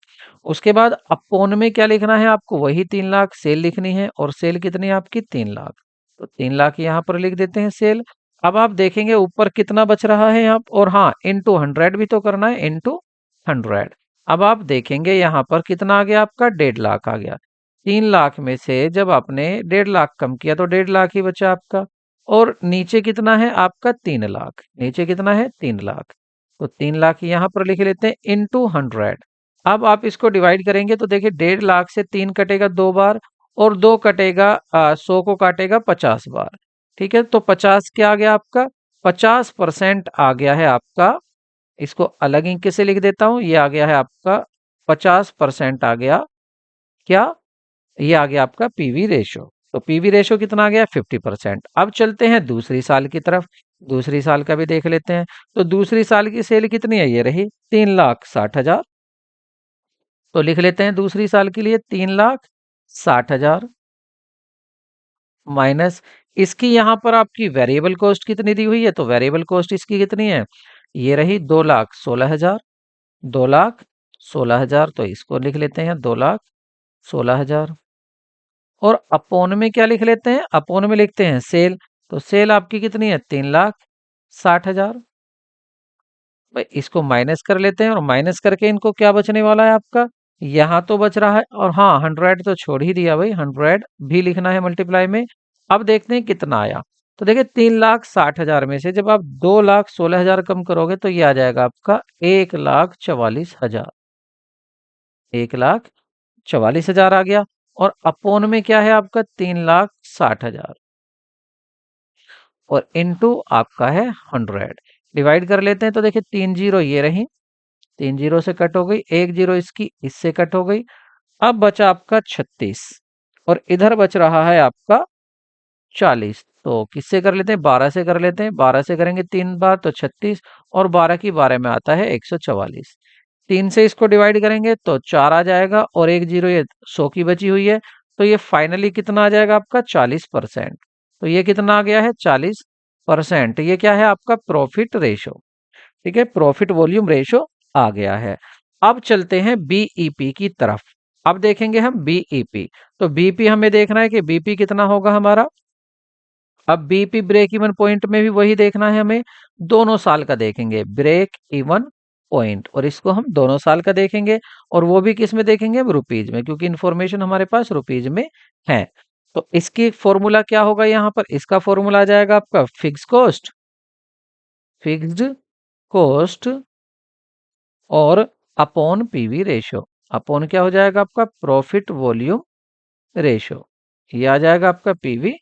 उसके बाद अपोन में क्या लिखना है आपको, वही 3 लाख सेल लिखनी है, और सेल कितनी है आपकी 3 लाख। तो 3 लाख यहाँ पर लिख देते हैं सेल। अब आप देखेंगे ऊपर कितना बच रहा है यहाँ, और हाँ इंटू 100 भी तो करना है, इंटू 100। अब आप देखेंगे यहाँ पर कितना आ गया आपका, 1.5 लाख आ गया। 3 लाख में से जब आपने 1.5 लाख कम किया तो 1.5 लाख ही बचा आपका। और नीचे कितना है आपका, 3 लाख, नीचे कितना है 3 लाख। तो 3 लाख यहाँ पर लिख लेते हैं इंटू 100। अब आप इसको डिवाइड करेंगे तो देखिए 1.5 लाख से 3 कटेगा 2 बार, और 2 कटेगा 100 को काटेगा 50 बार। ठीक है, तो 50 क्या आ गया आपका, 50% आ गया है आपका। इसको अलग इंक से लिख देता हूं, ये आ गया है आपका 50% आ गया क्या, ये आ गया आपका पीवी रेशो। तो पीवी रेशो कितना आ गया, 50%। अब चलते हैं दूसरी साल की तरफ, दूसरी साल का भी देख लेते हैं। तो दूसरी साल की सेल कितनी है, ये रही 3,60,000। तो लिख लेते हैं दूसरी साल के लिए 3,60,000 माइनस इसकी यहाँ पर आपकी वेरिएबल कॉस्ट कितनी दी हुई है, तो वेरिएबल कॉस्ट इसकी कितनी है, ये रही 2,16,000, 2,16,000, तो इसको लिख लेते हैं 2,16,000। और अपोन में क्या लिख लेते हैं, अपोन में लिखते हैं सेल। तो सेल आपकी कितनी है, 3,60,000। भाई इसको माइनस कर लेते हैं, और माइनस करके इनको क्या बचने वाला है आपका, यहाँ तो बच रहा है, और हाँ 100 तो छोड़ ही दिया भाई, 100 भी लिखना है मल्टीप्लाई में। अब देखते हैं कितना आया। तो देखिए 3,60,000 में से जब आप 2,16,000 कम करोगे तो ये आ जाएगा आपका 1,44,000, 1,44,000 आ गया। और अपोन में क्या है आपका, 3,60,000, और इनटू आपका है 100। डिवाइड कर लेते हैं, तो देखिए 3 जीरो ये रही, 3 जीरो से कट हो गई, 1 जीरो इसकी इससे कट हो गई। अब बचा आपका 36, और इधर बच रहा है आपका 40। तो किससे कर लेते हैं, 12 से कर लेते हैं। 12 से करेंगे 3 बार तो 36, और 12 की 12 में आता है 144। 3 से इसको डिवाइड करेंगे तो 4 आ जाएगा, और 1 जीरो ये 100 की बची हुई है। तो ये फाइनली कितना आ जाएगा आपका, 40%। तो ये कितना आ गया है, 40%। ये क्या है आपका, प्रॉफिट रेशो। ठीक है, प्रॉफिट वॉल्यूम रेशो आ गया है। अब चलते हैं बीईपी की तरफ। अब देखेंगे हम बीईपी। तो बीपी हमें देखना है कि बीपी कितना होगा हमारा। अब बीपी ब्रेक इवन पॉइंट में भी वही देखना है हमें, दोनों साल का देखेंगे ब्रेक इवन पॉइंट, और इसको हम दोनों साल का देखेंगे। और वो भी किस में देखेंगे, हम रुपीज में, क्योंकि इंफॉर्मेशन हमारे पास रुपीज में है। तो इसकी फॉर्मूला क्या होगा, यहाँ पर इसका फॉर्मूला आ जाएगा आपका फिक्स कॉस्ट, फिक्स्ड कॉस्ट, और अपॉन पीवी रेशो। अपॉन क्या हो जाएगा आपका, प्रॉफिट वॉल्यूम रेशो। ये आ जाएगा आपका पीवी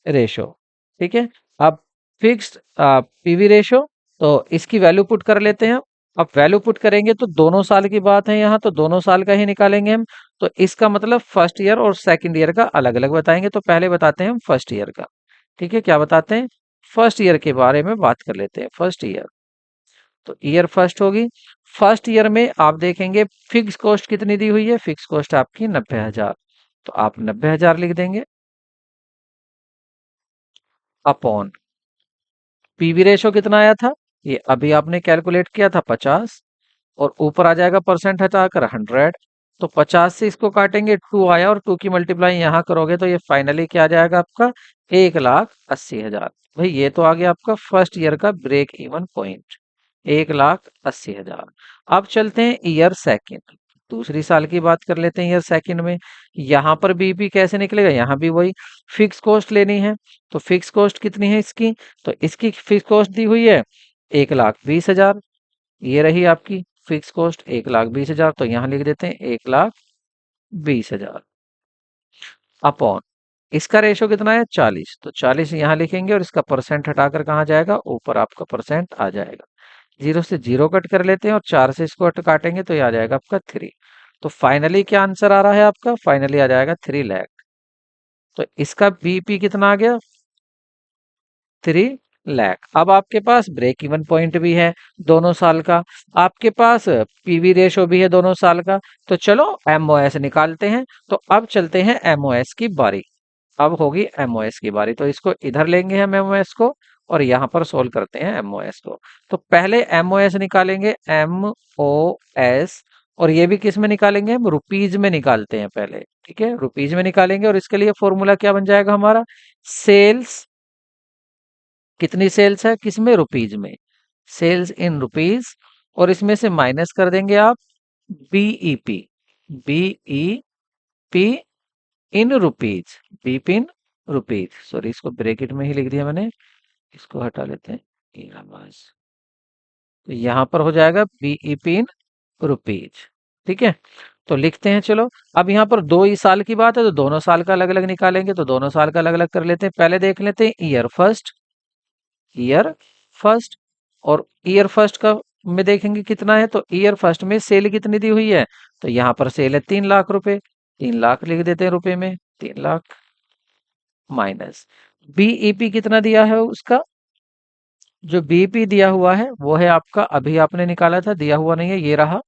रेशो। ठीक है। अब फिक्स्ड पीवी रेशो, तो इसकी वैल्यू पुट कर लेते हैं। अब वैल्यू पुट करेंगे तो दोनों साल की बात है यहाँ, तो दोनों साल का ही निकालेंगे हम। तो इसका मतलब फर्स्ट ईयर और सेकंड ईयर का अलग अलग बताएंगे। तो पहले बताते हैं हम फर्स्ट ईयर का। ठीक है, क्या बताते हैं, फर्स्ट ईयर के बारे में बात कर लेते हैं। फर्स्ट ईयर, तो ईयर फर्स्ट होगी। फर्स्ट ईयर में आप देखेंगे फिक्स कॉस्ट कितनी दी हुई है, फिक्स कॉस्ट आपकी 90,000। तो आप 90,000 लिख देंगे, अपॉन पीवी रेशो कितना आया था, ये अभी आपने कैलकुलेट किया था 50, और ऊपर आ जाएगा परसेंट हटाकर 100। तो 50 से इसको काटेंगे, 2 आया, और 2 की मल्टीप्लाई यहाँ करोगे तो ये फाइनली क्या आ जाएगा आपका, 1,80,000। भाई ये तो आ गया आपका फर्स्ट ईयर का ब्रेक इवन पॉइंट, 1,80,000। अब चलते हैं ईयर सेकंड, दूसरी साल की बात कर लेते हैं ईयर सेकंड में। यहाँ पर बीपी कैसे निकलेगा, यहाँ भी वही फिक्स कॉस्ट लेनी है। तो फिक्स कॉस्ट कितनी है इसकी, तो इसकी फिक्स कॉस्ट दी हुई है 1,20,000। ये रही आपकी फिक्स कॉस्ट 1,20,000, तो यहाँ लिख देते हैं 1,20,000, अपॉन इसका रेशो कितना है 40। तो 40 यहाँ लिखेंगे, और इसका परसेंट हटाकर कहाँ जाएगा, ऊपर आपका परसेंट आ जाएगा। जीरो से जीरो कट कर लेते हैं, और 4 से इसको काटेंगे तो ये आ जाएगा आपका 3। तो फाइनली क्या आंसर आ रहा है आपका, फाइनली आ जाएगा 3 लाख। तो इसका बीपी कितना आ गया, 3 लाख। अब आपके पास ब्रेक इवन पॉइंट भी है दोनों साल का, आपके पास पीवी रेशो भी है दोनों साल का। तो चलो एमओएस निकालते हैं। तो अब चलते हैं एमओएस की बारी। अब होगी एमओएस की बारी, तो इसको इधर लेंगे हम एमओएस को, और यहाँ पर सोल्व करते हैं एमओएस को। तो पहले एमओएस निकालेंगे, एमओएस, और ये भी किस में निकालेंगे, हम रुपीज में निकालते हैं पहले। ठीक है, रुपीज में निकालेंगे, और इसके लिए फॉर्मूला क्या बन जाएगा हमारा, सेल्स, कितनी सेल्स है, किसमें, रुपीज में, सेल्स इन रुपीज, और इसमें से माइनस कर देंगे आप BEP, BEP in rupees, BP in rupees, sorry इसको ब्रैकेट में ही लिख दिया मैंने, इसको हटा लेते हैं, ये बस। तो यहाँ पर हो जाएगा बीईपी इन रुपीज। ठीक है, तो लिखते हैं चलो। अब यहाँ पर 2 ही साल की बात है, तो दोनों साल का अलग अलग निकालेंगे, तो दोनों साल का अलग अलग कर लेते हैं। पहले देख लेते हैं ईयर फर्स्ट, ईयर फर्स्ट, और ईयर फर्स्ट का में देखेंगे कितना है। तो ईयर फर्स्ट में सेल कितनी दी हुई है, तो यहाँ पर सेल है 3 लाख रुपए, 3 लाख लिख देते हैं रुपए में, 3 लाख, माइनस बीईपी कितना दिया है उसका, जो बीईपी दिया हुआ है वो है आपका, अभी आपने निकाला था, दिया हुआ नहीं है, ये रहा।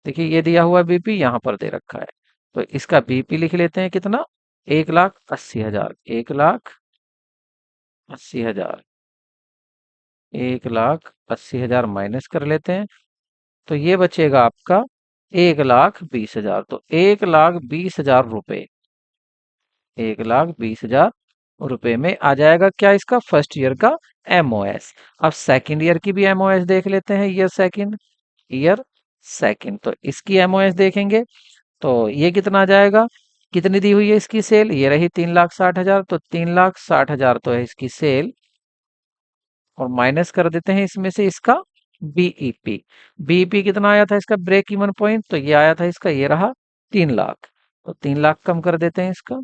देखिए ये दिया हुआ बीपी यहाँ पर दे रखा है। तो इसका बीपी लिख लेते हैं कितना, 1,80,000, 1,80,000। 1,80,000 माइनस कर लेते हैं, तो ये बचेगा आपका 1,20,000। तो 1,20,000 रुपए, 1,20,000 रुपए में आ जाएगा क्या, इसका फर्स्ट ईयर का एमओएस। अब सेकंड ईयर की भी एमओएस देख लेते हैं, ईयर सेकंड। तो इसकी एमओएस देखेंगे तो ये कितना आ जाएगा, कितनी दी हुई है इसकी सेल, ये रही 3,60,000। तो 3,60,000 तो है इसकी सेल, और माइनस कर देते हैं इसमें से इसका बीईपी। बीईपी कितना आया था इसका ब्रेक इवन पॉइंट, तो ये आया था इसका, ये रहा 3 लाख। तो 3 लाख कम कर देते हैं इसका,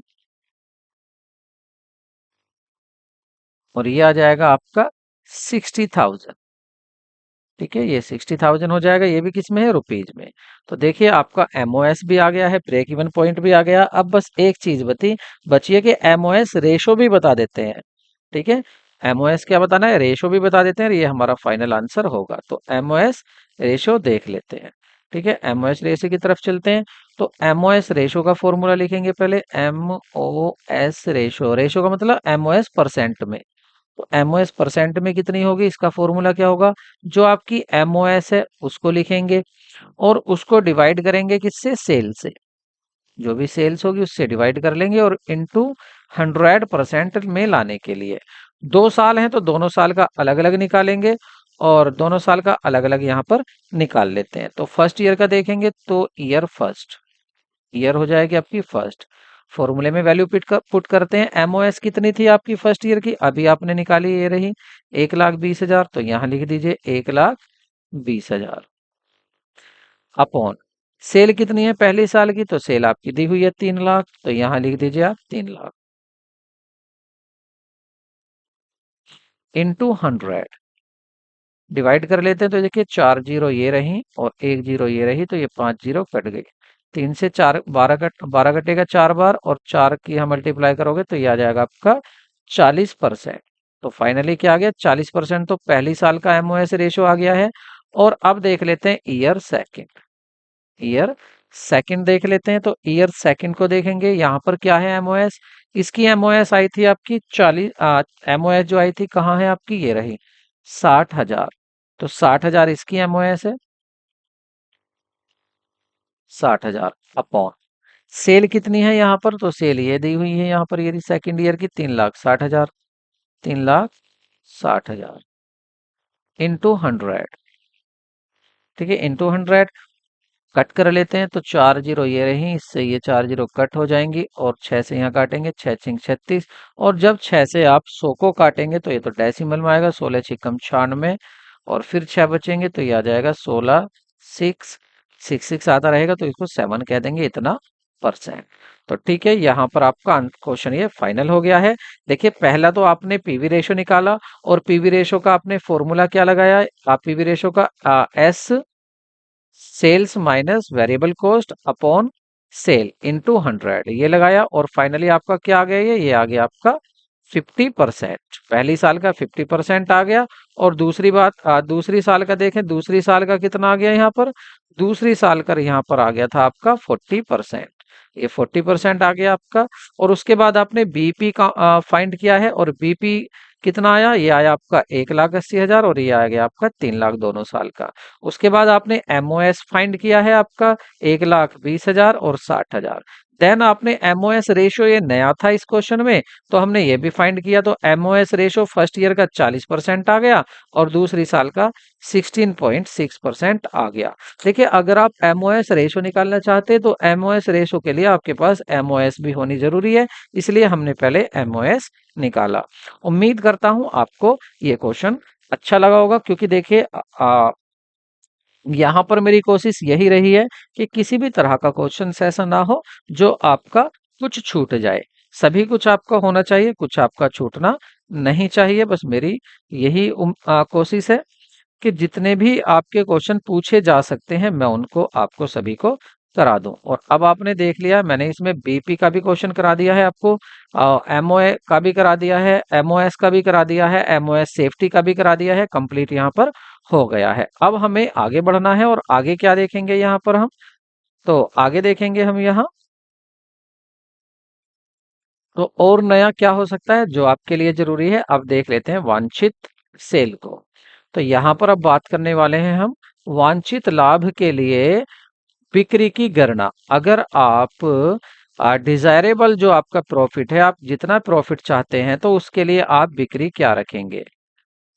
और ये आ जाएगा आपका 60,000। ठीक है, ये 60,000 हो जाएगा, ये भी किस में है, रुपीज में। तो देखिए आपका एमओएस भी आ गया है, ब्रेक इवन पॉइंट भी आ गया। अब बस एक चीज बची है कि एमओएस रेशो भी बता देते हैं। ठीक है, एमओएस क्या बताना है, रेशो भी बता देते हैं, ये हमारा फाइनल आंसर होगा। तो एमओएस रेशो देख लेते हैं। ठीक है, एमओएस रेशो की तरफ चलते हैं। तो एमओएस रेशो का फॉर्मूला लिखेंगे पहले, एमओएस रेशो, रेशो का मतलब एमओएस परसेंट में। तो एमओएस परसेंट में कितनी होगी, इसका फॉर्मूला क्या होगा, जो आपकी एमओएस है उसको लिखेंगे और उसको डिवाइड करेंगे किससे, सेल से। जो भी सेल्स होगी उससे डिवाइड कर लेंगे और इनटू 100% में लाने के लिए 2 साल हैं तो दोनों साल का अलग अलग निकालेंगे और दोनों साल का अलग अलग यहाँ पर निकाल लेते हैं। तो फर्स्ट ईयर का देखेंगे तो ईयर हो जाएगी आपकी फर्स्ट। फॉर्मूले में वैल्यू पुट करते हैं, एमओएस कितनी थी आपकी फर्स्ट ईयर की, अभी आपने निकाली, ये रही 1,20,000। तो यहाँ लिख दीजिए 1,20,000 अपॉन सेल कितनी है पहले साल की, तो सेल आपकी दी हुई है 3 लाख। तो यहाँ लिख दीजिए आप 3 लाख इंटू 100, डिवाइड कर लेते हैं। तो देखिए 4 जीरो ये रही और 1 जीरो ये रही, तो ये 5 जीरो कट गई। 3 से 4 12 कटेगा 4 बार, और 4 की यहाँ मल्टीप्लाई करोगे तो ये आ जाएगा आपका 40%। तो फाइनली क्या आ गया, 40%। तो पहली साल का एमओएस रेशो आ गया है। और अब देख लेते हैं ईयर सेकंड देख लेते हैं। तो ईयर सेकंड को देखेंगे, यहाँ पर क्या है एमओएस, इसकी एमओएस आई थी आपकी 40, एमओएस जो आई थी कहाँ है आपकी, ये रही 60,000। तो 60,000 इसकी एमओएस है, 60,000 अपॉन सेल कितनी है यहाँ पर, तो सेल ये दी हुई है यहाँ पर, ये सेकंड ईयर की 3,60,000, 3,60,000 इंटू 100। ठीक है, इंटू 100 कट कर लेते हैं। तो 4 जीरो ये रही, इससे ये 4 जीरो कट हो जाएंगी और 6 से यहाँ काटेंगे, 6 6 36। और जब 6 से आप 100 को काटेंगे तो ये तो डेसिमल में आएगा, 16 6 96, और फिर 6 बचेंगे तो ये आ जाएगा 16 6 6 6 आता रहेगा, तो इसको 7 कह देंगे, इतना परसेंट। तो ठीक है, यहाँ पर आपका क्वेश्चन ये फाइनल हो गया है। देखिए पहला तो आपने पीवी रेशो निकाला, और पीवी रेशो का आपने फॉर्मूला क्या लगाया, आप पीवी रेशो का एस sales minus variable cost upon sale into 100 ये लगाया, और फाइनली आपका क्या आ गया, ये आ गया आपका 50%। पहली साल का 50% आ गया। और दूसरी बात, दूसरी साल का देखें, दूसरी साल का कितना आ गया यहाँ पर, दूसरी साल का यहाँ पर आ गया था आपका 40%, ये 40% आ गया आपका। और उसके बाद आपने बीपी का फाइंड किया है, और बीपी कितना आया, ये आया आपका 1,80,000, और ये आ गया आपका 3 लाख दोनों साल का। उसके बाद आपने एमओएस फाइंड किया है आपका 1,20,000 और 60,000। देन आपने एमओएस रेशियो, ये नया था इस क्वेश्चन में, तो हमने ये भी फाइंड किया। तो एमओएस रेशियो फर्स्ट ईयर का 40% आ गया और दूसरी साल का 16.6% आ गया। देखिए अगर आप एमओएस रेशियो निकालना चाहते हैं तो एमओएस रेशियो के लिए आपके पास एमओएस भी होनी जरूरी है, इसलिए हमने पहले एमओएस निकाला। उम्मीद करता हूं आपको ये क्वेश्चन अच्छा लगा होगा, क्योंकि देखिए यहाँ पर मेरी कोशिश यही रही है कि किसी भी तरह का क्वेश्चन ऐसा ना हो जो आपका कुछ छूट जाए। सभी कुछ आपका होना चाहिए, कुछ आपका छूटना नहीं चाहिए। बस मेरी यही कोशिश है कि जितने भी आपके क्वेश्चन पूछे जा सकते हैं मैं उनको आपको सभी को करा दूं। और अब आपने देख लिया, मैंने इसमें बीपी का भी क्वेश्चन करा दिया है आपको, एमओए का भी करा दिया है, एमओएस का भी करा दिया है, एमओएस सेफ्टी का भी करा दिया है, कंप्लीट यहाँ पर हो गया है। अब हमें आगे बढ़ना है, और आगे क्या देखेंगे यहाँ पर हम, तो आगे देखेंगे हम यहाँ, तो और नया क्या हो सकता है जो आपके लिए जरूरी है, अब देख लेते हैं। वांछित सेल को। तो यहाँ पर अब बात करने वाले हैं हम वांछित लाभ के लिए बिक्री की गणना। अगर आप डिजायरेबल जो आपका प्रॉफिट है, आप जितना प्रॉफिट चाहते हैं तो उसके लिए आप बिक्री क्या रखेंगे।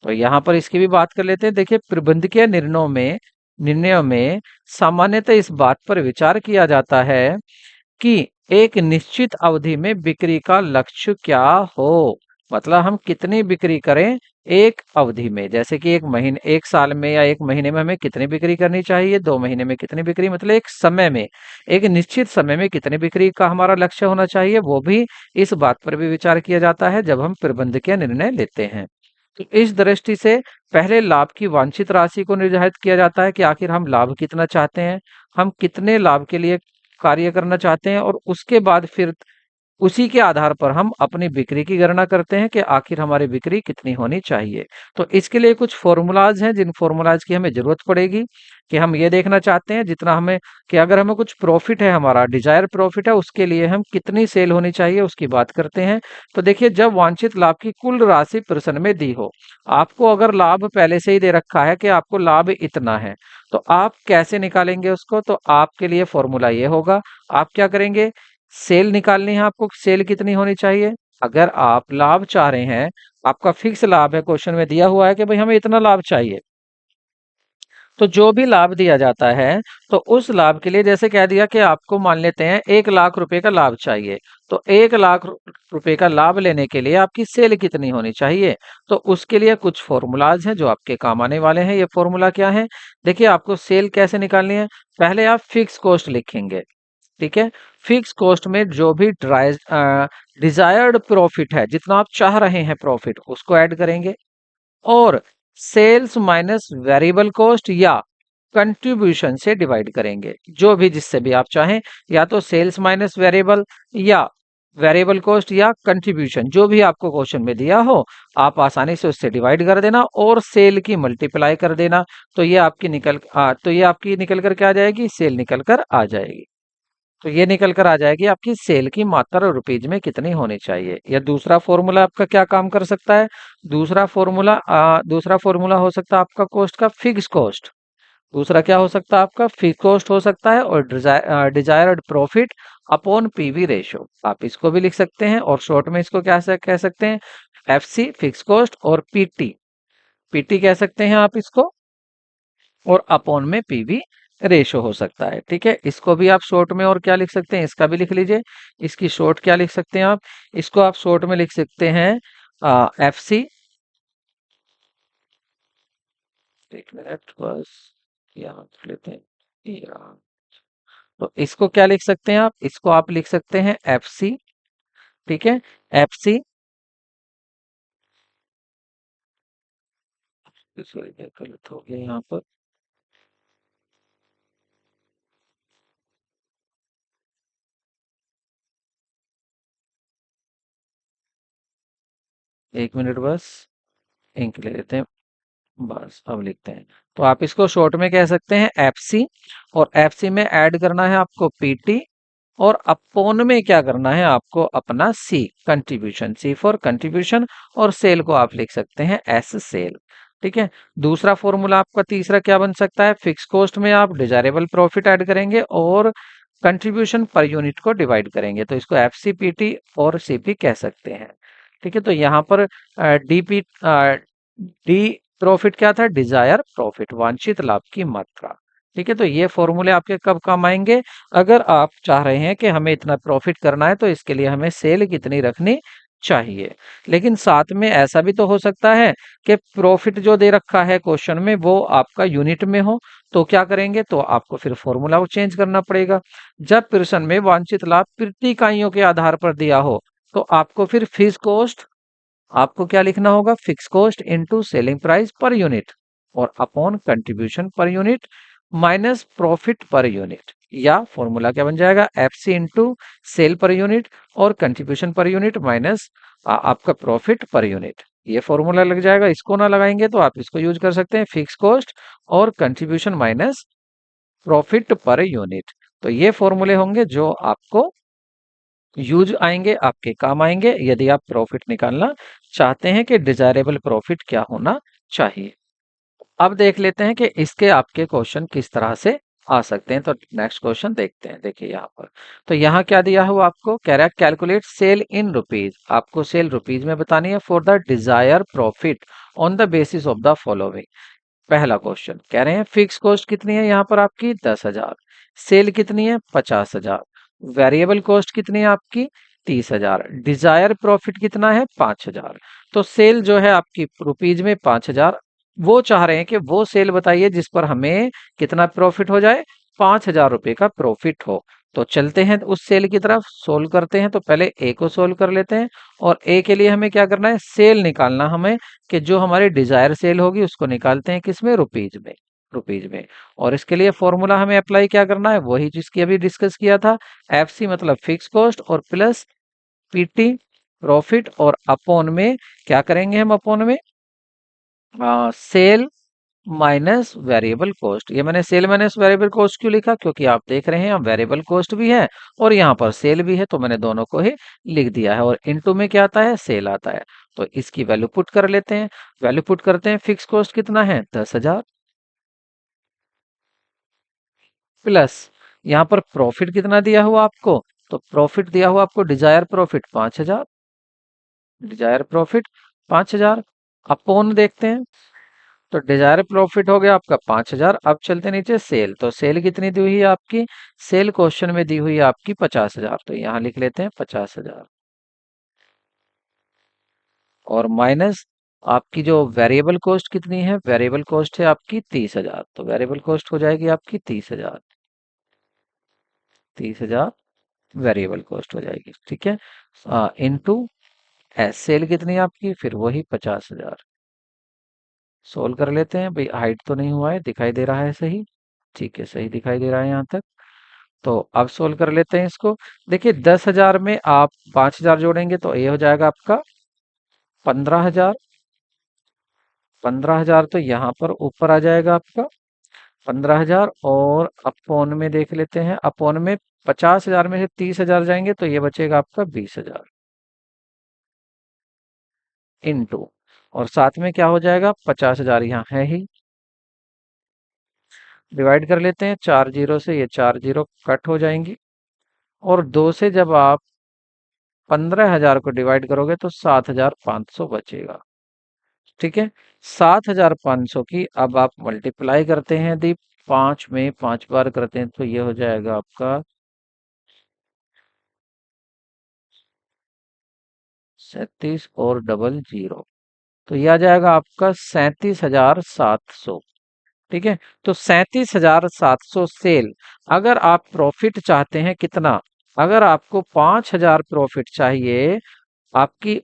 तो यहाँ पर इसकी भी बात कर लेते हैं। देखिए, प्रबंधकीय निर्णयों में सामान्यतः इस बात पर विचार किया जाता है कि एक निश्चित अवधि में बिक्री का लक्ष्य क्या हो। मतलब हम कितनी बिक्री करें एक अवधि में, जैसे कि 1 महीने, 1 साल में या 1 महीने में हमें कितनी बिक्री करनी चाहिए, 2 महीने में कितनी बिक्री, मतलब एक समय में, एक निश्चित समय में कितनी बिक्री का हमारा लक्ष्य होना चाहिए, वो भी इस बात पर भी विचार किया जाता है जब हम प्रबंधकीय निर्णय लेते हैं। तो इस दृष्टि से पहले लाभ की वांछित राशि को निर्धारित किया जाता है कि आखिर हम लाभ कितना चाहते हैं, हम कितने लाभ के लिए कार्य करना चाहते हैं, और उसके बाद फिर उसी के आधार पर हम अपनी बिक्री की गणना करते हैं कि आखिर हमारी बिक्री कितनी होनी चाहिए। तो इसके लिए कुछ फॉर्मूलाज हैं जिन फॉर्मूलाज की हमें जरूरत पड़ेगी कि हम ये देखना चाहते हैं जितना हमें, कि अगर हमें कुछ प्रॉफिट है, हमारा डिजायर प्रॉफिट है, उसके लिए हम कितनी सेल होनी चाहिए उसकी बात करते हैं। तो देखिए, जब वांछित लाभ की कुल राशि प्रश्न में दी हो, आपको अगर लाभ पहले से ही दे रखा है कि आपको लाभ इतना है, तो आप कैसे निकालेंगे उसको। तो आपके लिए फॉर्मूला ये होगा, आप क्या करेंगे, सेल निकालनी है आपको, सेल कितनी होनी चाहिए। अगर आप लाभ चाह रहे हैं, आपका फिक्स लाभ है, क्वेश्चन में दिया हुआ है कि भाई हमें इतना लाभ चाहिए, तो जो भी लाभ दिया जाता है, तो उस लाभ के लिए जैसे कह दिया कि आपको मान लेते हैं 1 लाख रुपए का लाभ चाहिए, तो 1 लाख रुपए का लाभ लेने के लिए आपकी सेल कितनी होनी चाहिए। तो उसके लिए कुछ फॉर्मूलाज हैं जो आपके काम आने वाले हैं। ये फॉर्मूला क्या है, देखिए, आपको सेल कैसे निकालनी है। पहले आप फिक्स कॉस्ट लिखेंगे, ठीक है। फिक्स कॉस्ट में जो भी डिजायर्ड प्रॉफिट है, जितना आप चाह रहे हैं प्रॉफिट, उसको ऐड करेंगे, और सेल्स माइनस वेरिएबल कॉस्ट या कंट्रीब्यूशन से डिवाइड करेंगे, जो भी जिससे भी आप चाहें, या तो सेल्स माइनस वेरिएबल, या वेरिएबल कॉस्ट, या कंट्रीब्यूशन, जो भी आपको क्वेश्चन में दिया हो, आप आसानी से उससे डिवाइड कर देना और सेल की मल्टीप्लाई कर देना। तो ये आपकी निकल कर क्या आ जाएगी, सेल निकल कर आ जाएगी। तो ये निकल कर आ जाएगी आपकी सेल की मात्रा रुपीज में कितनी होनी चाहिए। या दूसरा फॉर्मूला आपका क्या काम कर सकता है, दूसरा फॉर्मूला हो सकता है आपका कॉस्ट का फिक्स कॉस्ट। दूसरा क्या हो सकता है आपका, फिक्स कॉस्ट हो सकता है, और desired profit upon PV ratio, आप इसको भी लिख सकते हैं, और शॉर्ट में इसको क्या से कह सकते हैं, एफसी फिक्स कॉस्ट, और पीटी, पीटी कह सकते हैं आप इसको, और अपॉन में पीवी रेशो हो सकता है। ठीक है, इसको भी आप शॉर्ट में और क्या लिख सकते हैं, इसका भी लिख लीजिए। इसकी शॉर्ट क्या लिख सकते हैं आप, इसको आप शॉर्ट में लिख सकते हैं एफ सी। एक मिनट बस, यहाँ लिख लेते हैं, यहाँ। तो इसको क्या लिख सकते हैं आप, इसको आप लिख सकते हैं एफ सी। ठीक है, एफ सी, गलत हो गया यहाँ पर, एक मिनट बस, इंक ले लेते हैं, बस अब लिखते हैं। तो आप इसको शॉर्ट में कह सकते हैं एफसी, और एफसी में ऐड करना है आपको पीटी, और अपोन में क्या करना है आपको, अपना सी, कंट्रीब्यूशन, सी फॉर कंट्रीब्यूशन, और सेल को आप लिख सकते हैं एस सेल। ठीक है, दूसरा फॉर्मूला आपका तीसरा क्या बन सकता है, फिक्स कॉस्ट में आप डिजायरेबल प्रॉफिट ऐड करेंगे और कंट्रीब्यूशन पर यूनिट को डिवाइड करेंगे, तो इसको एफ सी पी टी और सीपी कह सकते हैं। ठीक है, तो यहाँ पर डीपी डी प्रॉफिट क्या था, डिजायर प्रॉफिट, वांछित लाभ की मात्रा। ठीक है, तो ये फॉर्मूले आपके कब काम आएंगे, अगर आप चाह रहे हैं कि हमें इतना प्रॉफिट करना है, तो इसके लिए हमें सेल कितनी रखनी चाहिए। लेकिन साथ में ऐसा भी तो हो सकता है कि प्रॉफिट जो दे रखा है क्वेश्चन में वो आपका यूनिट में हो, तो क्या करेंगे, तो आपको फिर फॉर्मूला को चेंज करना पड़ेगा। जब प्रश्न में वांछित लाभ प्रति इकाइयों के आधार पर दिया हो, तो आपको फिर फिक्स कॉस्ट, आपको क्या लिखना होगा, fix cost into selling price per unit, और upon contribution per unit minus profit per unit, या फॉर्मूला क्या बन जाएगा, F C into sale per unit और कंट्रीब्यूशन पर यूनिट माइनस आपका प्रॉफिट पर यूनिट। ये फॉर्मूला लग जाएगा। इसको ना लगाएंगे तो आप इसको यूज कर सकते हैं, फिक्स कॉस्ट और contribution minus profit per unit. तो ये फॉर्मूले होंगे जो आपको यूज आएंगे, आपके काम आएंगे यदि आप प्रॉफिट निकालना चाहते हैं कि डिजायरेबल प्रॉफिट क्या होना चाहिए। अब देख लेते हैं कि इसके आपके क्वेश्चन किस तरह से आ सकते हैं। तो नेक्स्ट क्वेश्चन देखते हैं। देखिए यहाँ पर, तो यहाँ क्या दिया हुआ आपको, कह रहा है कैलकुलेट सेल इन रुपीज। आपको सेल रुपीज में बतानी है for the desire profit on the basis of the following. पहला क्वेश्चन कह रहे हैं फिक्स कॉस्ट कितनी है यहाँ पर आपकी 10,000, सेल कितनी है 50,000, वेरिएबल कॉस्ट कितनी है आपकी 30,000, डिजायर प्रॉफिट कितना है 5,000। तो सेल जो है आपकी रुपीज में 5,000, वो चाह रहे हैं कि वो सेल बताइए जिस पर हमें कितना प्रॉफिट हो जाए, 5,000 रुपए का प्रॉफिट हो। तो चलते हैं उस सेल की तरफ, सोल्व करते हैं। तो पहले ए को सोल्व कर लेते हैं, और ए के लिए हमें क्या करना है, सेल निकालना हमें, कि जो हमारी डिजायर सेल होगी उसको निकालते हैं किसमें, रुपीज में, रुपीज में। और इसके लिए फॉर्मूला हमें अप्लाई क्या करना है, वही जिसकी अभी डिस्कस किया था, एफ सी मतलब फिक्स कॉस्ट, और प्लस पीटी प्रॉफिट, और अपॉन में क्या करेंगे हम, अपॉन में सेल माइनस वेरिएबल कॉस्ट। ये मैंने सेल माइनस वेरिएबल कॉस्ट क्यों लिखा, क्योंकि आप देख रहे हैं हम वेरिएबल कॉस्ट भी है और यहाँ पर सेल भी है, तो मैंने दोनों को ही लिख दिया है। और इनटू में क्या आता है, सेल आता है। तो इसकी वैल्यू पुट कर लेते हैं। वैल्यू पुट करते हैं, फिक्स कॉस्ट कितना है 10,000, प्लस यहाँ पर प्रॉफिट कितना दिया हुआ आपको, तो प्रॉफिट दिया हुआ आपको Dzire profit 5,000, Dzire profit 5,000, upon देखते हैं। तो डिजायर प्रॉफिट हो गया आपका 5,000। अब चलते नीचे सेल, तो सेल कितनी दी हुई है आपकी, सेल क्वेश्चन में दी हुई है आपकी 50,000, तो यहाँ लिख लेते हैं 50,000, और माइनस आपकी जो वेरिएबल कॉस्ट कितनी है, वेरिएबल कॉस्ट है आपकी 30,000, तो वेरिएबल कॉस्ट हो जाएगी आपकी 30,000, 30,000 वेरिएबल कॉस्ट हो जाएगी, ठीक है। इनटू एस, सेल कितनी है आपकी, फिर वही 50,000। सोल्व कर लेते हैं भाई, हाइट तो नहीं हुआ है, दिखाई दे रहा है सही, ठीक है सही दिखाई दे रहा है यहाँ तक। तो अब सोल्व कर लेते हैं इसको। देखिए 10,000 में आप 5,000 जोड़ेंगे तो ये हो जाएगा आपका 15,000, 15,000 तो यहाँ पर ऊपर आ जाएगा आपका 15,000, और अपोन में देख लेते हैं, अपोन में 50,000 में से 30,000 जाएंगे तो ये बचेगा आपका 20,000, इनटू, और साथ में क्या हो जाएगा 50,000 यहाँ है ही, डिवाइड कर लेते हैं, 4 जीरो से ये 4 जीरो कट हो जाएंगी, और 2 से जब आप 15,000 को डिवाइड करोगे तो 7,500 बचेगा, ठीक है। 7,500 की अब आप मल्टीप्लाई करते हैं यदि 5 में 5 बार करते हैं तो ये हो जाएगा आपका 37 और डबल जीरो, तो ये आ जाएगा आपका 37,700, ठीक है। तो 37,700 सेल। अगर आप प्रॉफिट चाहते हैं कितना, अगर आपको 5,000 प्रॉफिट चाहिए, आपकी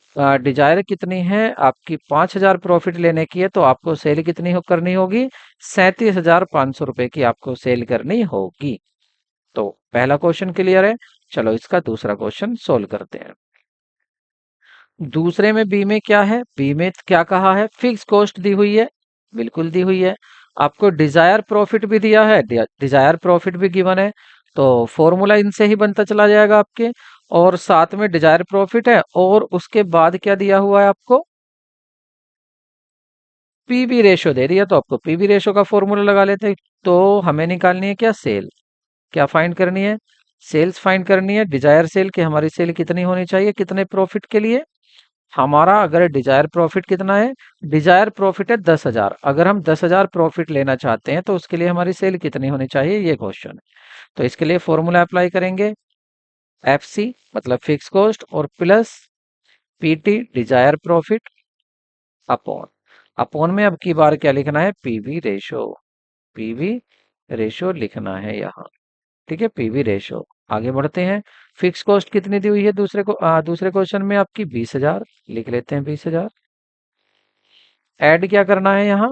डिजायर कितनी है, आपकी 5,000 प्रॉफिट लेने की है, तो आपको सेल कितनी करनी होगी, 37,500 रुपए की आपको सेल करनी होगी। तो पहला क्वेश्चन क्लियर है। चलो इसका दूसरा क्वेश्चन सोल्व करते हैं। दूसरे में बी में क्या है, बी में क्या कहा है, फिक्स कॉस्ट दी हुई है, बिल्कुल दी हुई है। आपको डिजायर प्रॉफिट भी दिया है, डिजायर प्रॉफिट भी गिवन है, तो फॉर्मूला इनसे ही बनता चला जाएगा आपके। और साथ में डिजायर प्रॉफिट है, और उसके बाद क्या दिया हुआ है आपको, पीवी रेशो दे दिया, तो आपको पीवी रेशो का फॉर्मूला लगा लेते हैं। तो हमें निकालनी है क्या, सेल, क्या फाइंड करनी है, सेल्स फाइंड करनी है, डिजायर सेल की हमारी सेल कितनी होनी चाहिए, कितने प्रॉफिट के लिए, हमारा अगर डिजायर प्रॉफिट कितना है, डिजायर प्रॉफिट है 10,000, अगर हम 10,000 प्रॉफिट लेना चाहते हैं तो उसके लिए हमारी सेल कितनी होनी चाहिए, ये क्वेश्चन है। तो इसके लिए फॉर्मूला अप्लाई करेंगे, एफ सी मतलब फिक्स कॉस्ट, और plus PT Dzire profit, upon, upon में अब की बार क्या लिखना है, पीवी रेशो, पीवी रेशो लिखना है यहाँ, ठीक है, पीवी रेशो। आगे बढ़ते हैं। फिक्स कॉस्ट कितनी दी हुई है दूसरे क्वेश्चन में आपकी 20,000, लिख लेते हैं 20,000। ऐड क्या करना है यहाँ,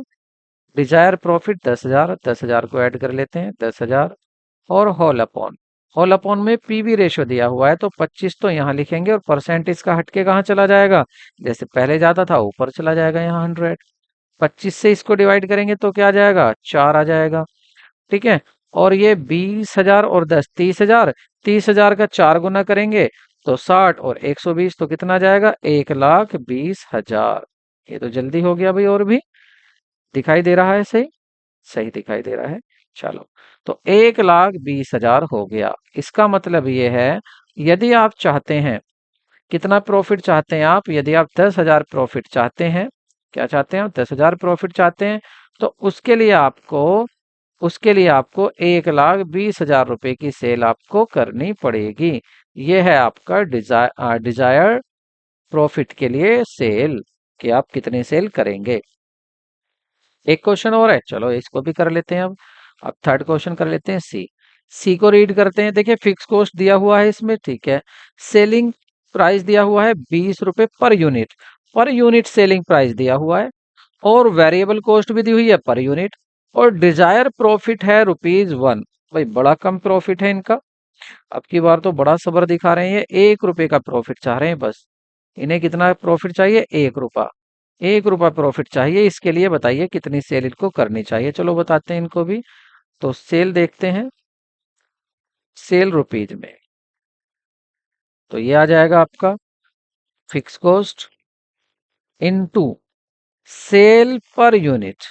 डिजायर प्रॉफिट 10,000, 10,000 को ऐड कर लेते हैं 10,000, और होल अपॉन, होल अपॉन में पीवी रेशो दिया हुआ है तो 25 तो यहाँ लिखेंगे, और परसेंटेज का हटके कहाँ चला जाएगा, जैसे पहले जाता था ऊपर चला जाएगा यहाँ 100। 25 से इसको डिवाइड करेंगे तो क्या आ जाएगा, 4 आ जाएगा, ठीक है। और ये 20,000 और 10 30,000, 30,000 का 4 गुना करेंगे तो 60 और 120 तो कितना जाएगा, 1,20,000। ये तो जल्दी हो गया भाई। और भी दिखाई दे रहा है सही? सही दिखाई दे रहा है। चलो, तो 1,20,000 हो गया। इसका मतलब ये है, यदि आप चाहते हैं, कितना प्रॉफिट चाहते हैं आप, यदि आप 10,000 प्रॉफिट चाहते हैं, क्या चाहते हैं आप, 10,000 प्रॉफिट चाहते हैं, तो उसके लिए आपको 1,20,000 रुपए की सेल आपको करनी पड़ेगी। ये है आपका डिजायर प्रॉफिट के लिए सेल, कि आप कितनी सेल करेंगे। एक क्वेश्चन और है, चलो इसको भी कर लेते हैं। अब थर्ड क्वेश्चन कर लेते हैं। सी सी को रीड करते हैं। देखिए, फिक्स कॉस्ट दिया हुआ है इसमें, ठीक है। सेलिंग प्राइस दिया हुआ है 20 रुपए पर यूनिट सेलिंग प्राइस दिया हुआ है। और वेरिएबल कॉस्ट भी दी हुई है पर यूनिट। और डिजायर प्रॉफिट है ₹1। भाई बड़ा कम प्रॉफिट है इनका। अब की बार तो बड़ा सब्र दिखा रहे हैं, ये 1 रुपए का प्रॉफिट चाह रहे हैं बस। इन्हें कितना प्रॉफिट चाहिए, 1 रुपया। 1 रुपया प्रॉफिट चाहिए, इसके लिए बताइए कितनी सेल इनको करनी चाहिए। चलो बताते हैं इनको भी। तो सेल देखते हैं, सेल रुपीज में। तो ये आ जाएगा आपका fix cost into sale per unit,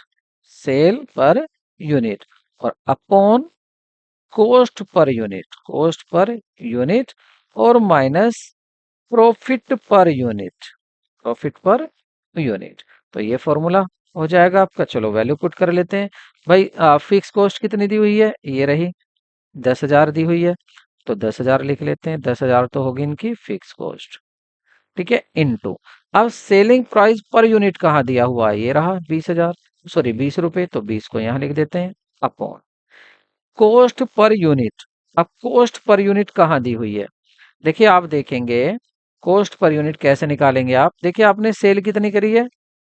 sale per unit, और अपॉन कॉस्ट पर यूनिट, और माइनस प्रॉफिट पर यूनिट। तो ये फॉर्मूला हो जाएगा आपका। चलो वैल्यू पुट कर लेते हैं। भाई फिक्स कॉस्ट कितनी दी हुई है, ये रही 10,000 दी हुई है। तो 10,000 लिख लेते हैं, 10,000 तो होगी इनकी फिक्स कॉस्ट, ठीक है। इनटू, अब सेलिंग प्राइस पर यूनिट कहाँ दिया हुआ है, ये रहा 20,000, सॉरी 20 रुपए, तो 20 को यहाँ लिख देते हैं। Upon cost per unit. अब कॉस्ट पर यूनिट कहाँ दी हुई है, देखिए आप देखेंगे कॉस्ट पर यूनिट कैसे निकालेंगे आप। देखिए आपने सेल कितनी करी है,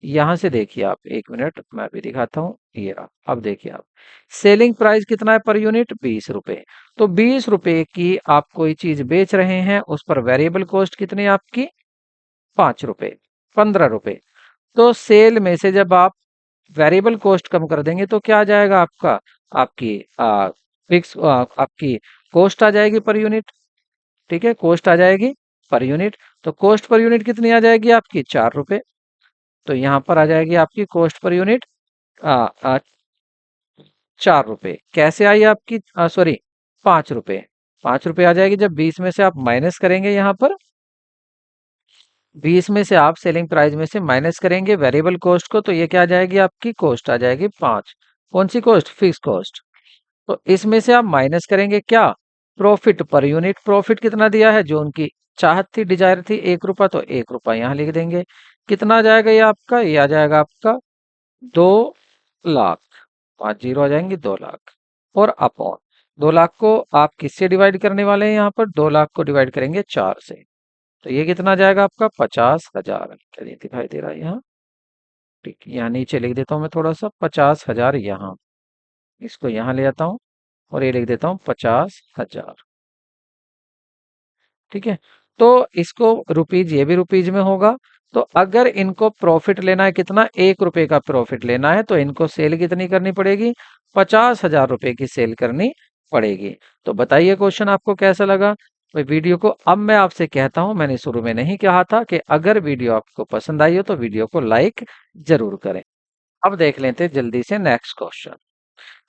यहां से देखिए आप, 1 मिनट मैं भी दिखाता हूँ। ये रहा, अब देखिए आप, सेलिंग प्राइस कितना है पर यूनिट, 20 रुपए। तो 20 रुपए की आप कोई चीज बेच रहे हैं, उस पर वेरिएबल कॉस्ट कितनी है आपकी, 5 रुपए, 15 रुपए। तो सेल में से जब आप वेरिएबल कॉस्ट कम कर देंगे तो क्या आ जाएगा आपका, आपकी फिक्स आपकी कॉस्ट आ जाएगी पर यूनिट, ठीक है। कॉस्ट आ जाएगी पर यूनिट। तो कॉस्ट पर यूनिट कितनी आ जाएगी आपकी, 4 रुपए। तो यहाँ पर आ जाएगी आपकी कॉस्ट पर यूनिट 4 रुपए। कैसे आई आपकी, सॉरी 5 रुपए। 5 रुपए आ जाएगी जब 20 में से आप माइनस करेंगे, यहाँ पर 20 में से आप सेलिंग प्राइस में से माइनस करेंगे वेरिएबल कॉस्ट को, तो ये क्या आ जाएगी आपकी कॉस्ट आ जाएगी 5। कौन सी कॉस्ट, फिक्स कॉस्ट। तो इसमें से आप माइनस करेंगे क्या, प्रॉफिट पर यूनिट। प्रॉफिट कितना दिया है, जो उनकी चाहत थी, डिजायर थी, 1 रुपया, तो 1 रुपया यहाँ लिख देंगे। कितना आ जाएगा ये आपका, ये आ जाएगा आपका 2 लाख, 5 जीरो आ जाएंगे, 2 लाख। और अपॉन 2 लाख को आप किससे डिवाइड करने वाले हैं, यहाँ पर 2 लाख को डिवाइड करेंगे 4 से। तो ये कितना आ जाएगा आपका, 50,000। क्या ये दिखाई दे रहा है यहाँ, ठीक, यहाँ नीचे लिख देता हूँ मैं थोड़ा सा, 50,000 यहाँ, इसको यहाँ ले आता हूँ और ये लिख देता हूँ 50,000, ठीक है। तो इसको रुपीज, ये भी रुपीज में होगा। तो अगर इनको प्रॉफिट लेना है कितना, 1 रुपए का प्रॉफिट लेना है, तो इनको सेल कितनी करनी पड़ेगी, 50,000 रुपए की सेल करनी पड़ेगी। तो बताइए क्वेश्चन आपको कैसा लगा भाई वीडियो को। अब मैं आपसे कहता हूं, मैंने शुरू में नहीं कहा था कि अगर वीडियो आपको पसंद आई हो तो वीडियो को लाइक जरूर करें। अब देख लेते हैं जल्दी से नेक्स्ट क्वेश्चन।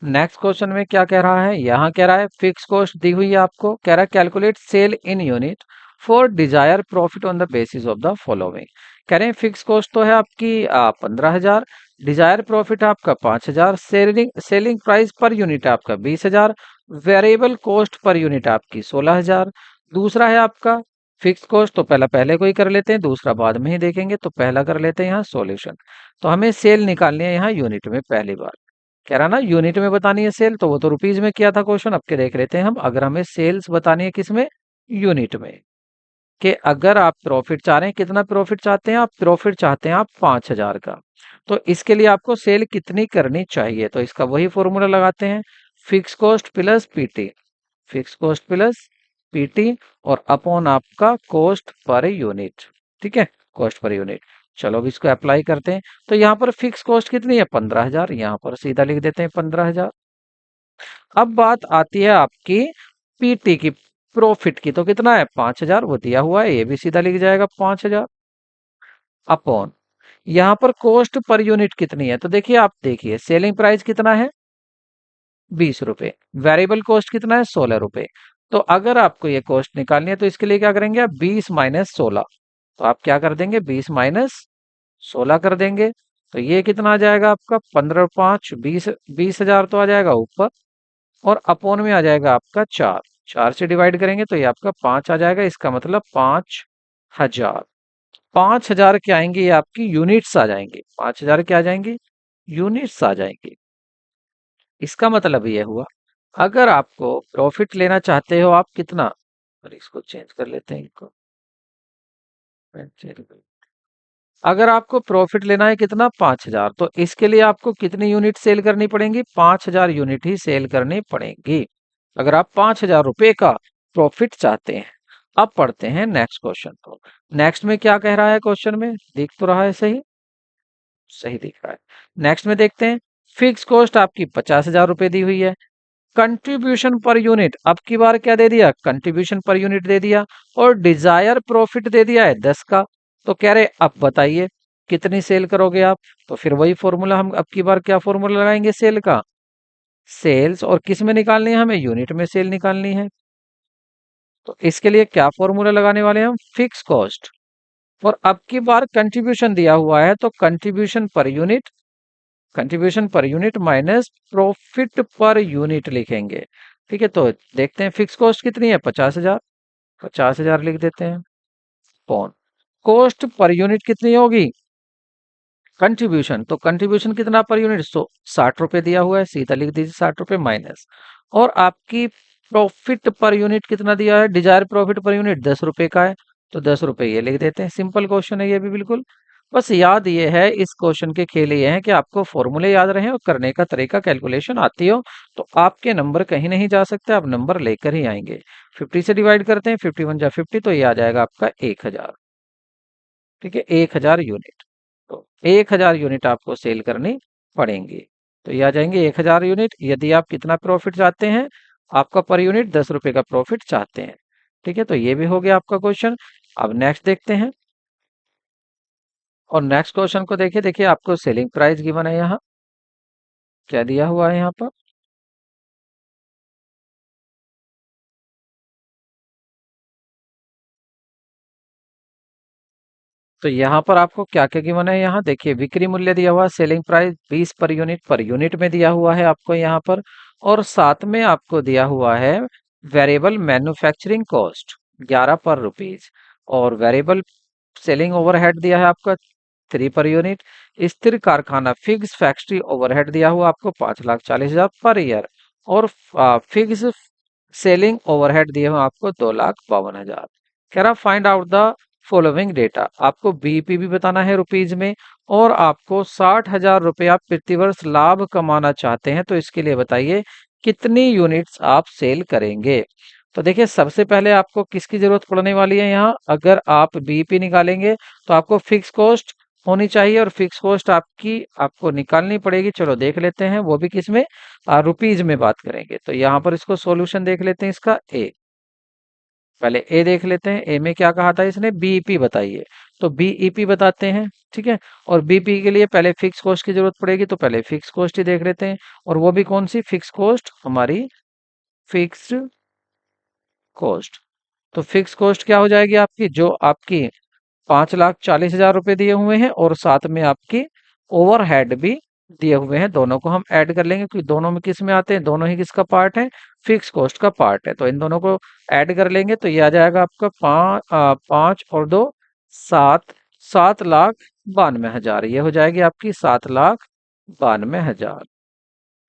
नेक्स्ट क्वेश्चन में क्या कह रहा है, यहाँ कह रहा है फिक्स कॉस्ट दी हुई है आपको, कह रहा है calculate sale in unit for desire profit on the basis of the following. कह रहे हैं फिक्स कॉस्ट तो है आपकी 15,000, डिजायर प्रॉफिट आपका 5,000, selling selling price per unit आपका 20,000, वेरिएबल कॉस्ट पर यूनिट आपकी 16,000। दूसरा है आपका फिक्स कॉस्ट, तो पहला पहले को ही कर लेते हैं, दूसरा बाद में ही देखेंगे। तो पहला कर लेते हैं यहाँ सॉल्यूशन। तो हमें सेल निकालनी है यहाँ यूनिट में, पहली बार कह रहा ना यूनिट में बतानी है सेल, तो वो तो रुपीज में किया था क्वेश्चन। अब के देख लेते हैं हम, अगर हमें सेल्स बतानी है किस में, यूनिट में, कि अगर आप प्रॉफिट चाह रहे हैं, कितना प्रॉफिट चाहते हैं आप, प्रॉफिट चाहते हैं आप 5,000 का, तो इसके लिए आपको सेल कितनी करनी चाहिए। तो इसका वही फॉर्मूला लगाते हैं, fix cost plus PT, fix cost plus PT, और अपॉन आपका कॉस्ट पर यूनिट, ठीक है, कॉस्ट पर यूनिट। चलो अब इसको अप्लाई करते हैं। तो यहाँ पर फिक्स कॉस्ट कितनी है, 15,000, यहाँ पर सीधा लिख देते हैं 15,000। अब बात आती है आपकी पीटी की। प्रॉफिट की तो कितना है 5,000, वो दिया हुआ है, ये भी सीधा लिख जाएगा 5,000 अपॉन यहाँ पर कॉस्ट पर यूनिट कितनी है। तो देखिए, आप देखिए सेलिंग प्राइस कितना है 20 रुपए, वेरिएबल कॉस्ट कितना है 16 रुपए। तो अगर आपको ये कॉस्ट निकालनी है तो इसके लिए क्या करेंगे आप 20 - 16। तो आप क्या कर देंगे 20 - 16 कर देंगे। तो ये कितना आ जाएगा आपका 15×5 = 20, 20,000 तो आ जाएगा ऊपर, और अपॉन में आ जाएगा आपका 4। 4 से डिवाइड करेंगे तो ये आपका 5 आ जाएगा, इसका मतलब 5,000। 5,000 क्या आएंगे, ये आपकी यूनिट्स आ जाएंगे। 5,000 क्या आ जाएंगे, यूनिट्स आ जाएंगे। इसका मतलब ये हुआ, अगर आपको प्रॉफिट लेना चाहते हो आप कितना, और इसको चेंज कर लेते हैं इनको, अगर आपको प्रॉफिट लेना है कितना 5,000, तो इसके लिए आपको कितनी यूनिट सेल करनी पड़ेंगी, 5,000 यूनिट ही सेल करनी पड़ेंगी अगर आप 5,000 रुपए का प्रॉफिट चाहते हैं। अब पढ़ते हैं नेक्स्ट क्वेश्चन को। नेक्स्ट में क्या कह रहा है, क्वेश्चन में दिख तो रहा है, सही सही दिख रहा है। नेक्स्ट में देखते हैं, फिक्स कॉस्ट आपकी 50,000 रुपए दी हुई है, कंट्रीब्यूशन पर यूनिट अब की बार क्या दे दिया, कंट्रीब्यूशन पर यूनिट दे दिया, और डिजायर प्रॉफिट दे दिया है 10 का। तो कह रहे अब बताइए कितनी सेल करोगे आप। तो फिर वही फॉर्मूला, हम अब की बार क्या फॉर्मूला लगाएंगे सेल का, सेल्स, और किस में निकालनी है हमें, यूनिट में सेल निकालनी है। तो इसके लिए क्या फॉर्मूला लगाने वाले हैं हम, फिक्स कॉस्ट, और अब की बार कंट्रीब्यूशन दिया हुआ है तो contribution per unit, contribution per unit minus profit per unit लिखेंगे। ठीक है, तो देखते हैं फिक्स कॉस्ट कितनी है 50,000, 50,000 लिख देते हैं, कौन कॉस्ट पर यूनिट कितनी होगी, कंट्रीब्यूशन, तो कंट्रीब्यूशन कितना पर यूनिट 60 रुपए दिया हुआ है, सीधा लिख दीजिए 60 रुपए माइनस, और आपकी प्रॉफिट पर यूनिट कितना दिया है, डिजायर प्रॉफिट पर यूनिट 10 रुपए का है, तो 10 रुपए ये लिख देते हैं। सिंपल क्वेश्चन है ये भी बिल्कुल। बस याद ये है, इस क्वेश्चन के खेल ये है कि आपको फॉर्मूले याद रहे और करने का तरीका, कैलकुलेशन आती हो, तो आपके नंबर कहीं नहीं जा सकते, आप नंबर लेकर ही आएंगे। 50 से डिवाइड करते हैं, 51 × 50, तो ये आ जाएगा आपका 1,000। ठीक है, 1,000 यूनिट। तो 1,000 यूनिट आपको सेल करनी पड़ेंगी। तो ये आ जाएंगे 1,000 यूनिट। यदि आप कितना प्रॉफिट चाहते हैं, आपका पर यूनिट 10 रुपए का प्रॉफिट चाहते हैं। ठीक है, तो ये भी हो गया आपका क्वेश्चन। अब नेक्स्ट देखते हैं, और नेक्स्ट क्वेश्चन को देखिए, देखिए आपको सेलिंग प्राइस गिवन है, यहाँ क्या दिया हुआ है यहाँ पर, तो यहाँ पर आपको क्या क्या गिवन है, यहाँ देखिए बिक्री मूल्य दिया हुआ, सेलिंग प्राइस 20 पर यूनिट में दिया हुआ है आपको यहाँ पर, और साथ में आपको दिया हुआ है वेरिएबल मैन्युफैक्चरिंग कॉस्ट 11 पर रुपीज, और वेरिएबल सेलिंग ओवरहेड दिया है आपका 3 पर यूनिट, स्थिर कारखाना फिक्स फैक्ट्री ओवरहेड दिया हुआ आपको 5,40,000 पर ईयर, और फिक्स सेलिंग ओवरहेड दिए हुए आपको 2,52,000। कह रहा find out the following data, आपको बीईपी भी बताना है रुपीज में, और आपको 60,000 रुपये आप प्रतिवर्ष लाभ कमाना चाहते हैं, तो इसके लिए बताइए कितनी यूनिट्स आप सेल करेंगे। तो देखिए, सबसे पहले आपको किसकी जरूरत पड़ने वाली है, यहाँ अगर आप बीईपी निकालेंगे तो आपको फिक्स कॉस्ट होनी चाहिए, और फिक्स कॉस्ट आपकी आपको निकालनी पड़ेगी। चलो देख लेते हैं, वो भी किसमें, रुपीज में बात करेंगे। तो यहाँ पर इसको सॉल्यूशन देख लेते हैं, इसका ए, पहले ए देख लेते हैं। ए में क्या कहा था इसने, बीईपी बताइए, तो बीईपी बताते हैं। ठीक है, और बीपी के लिए पहले फिक्स कॉस्ट की जरूरत पड़ेगी, तो पहले फिक्स कॉस्ट ही देख लेते हैं, और वो भी कौन सी फिक्स कॉस्ट, हमारी फिक्स्ड कॉस्ट। तो फिक्स कॉस्ट क्या हो जाएगी आपकी, जो आपकी 5,40,000 रुपए दिए हुए हैं, और साथ में आपकी ओवरहेड भी दिए हुए हैं, दोनों को हम ऐड कर लेंगे, क्योंकि दोनों में किस में आते हैं, दोनों ही किसका पार्ट है, फिक्स कॉस्ट का पार्ट है। तो इन दोनों को ऐड कर लेंगे, तो ये आ जाएगा आपका 5 और 2 7, 7,92,000, ये हो जाएगी आपकी 7,92,000।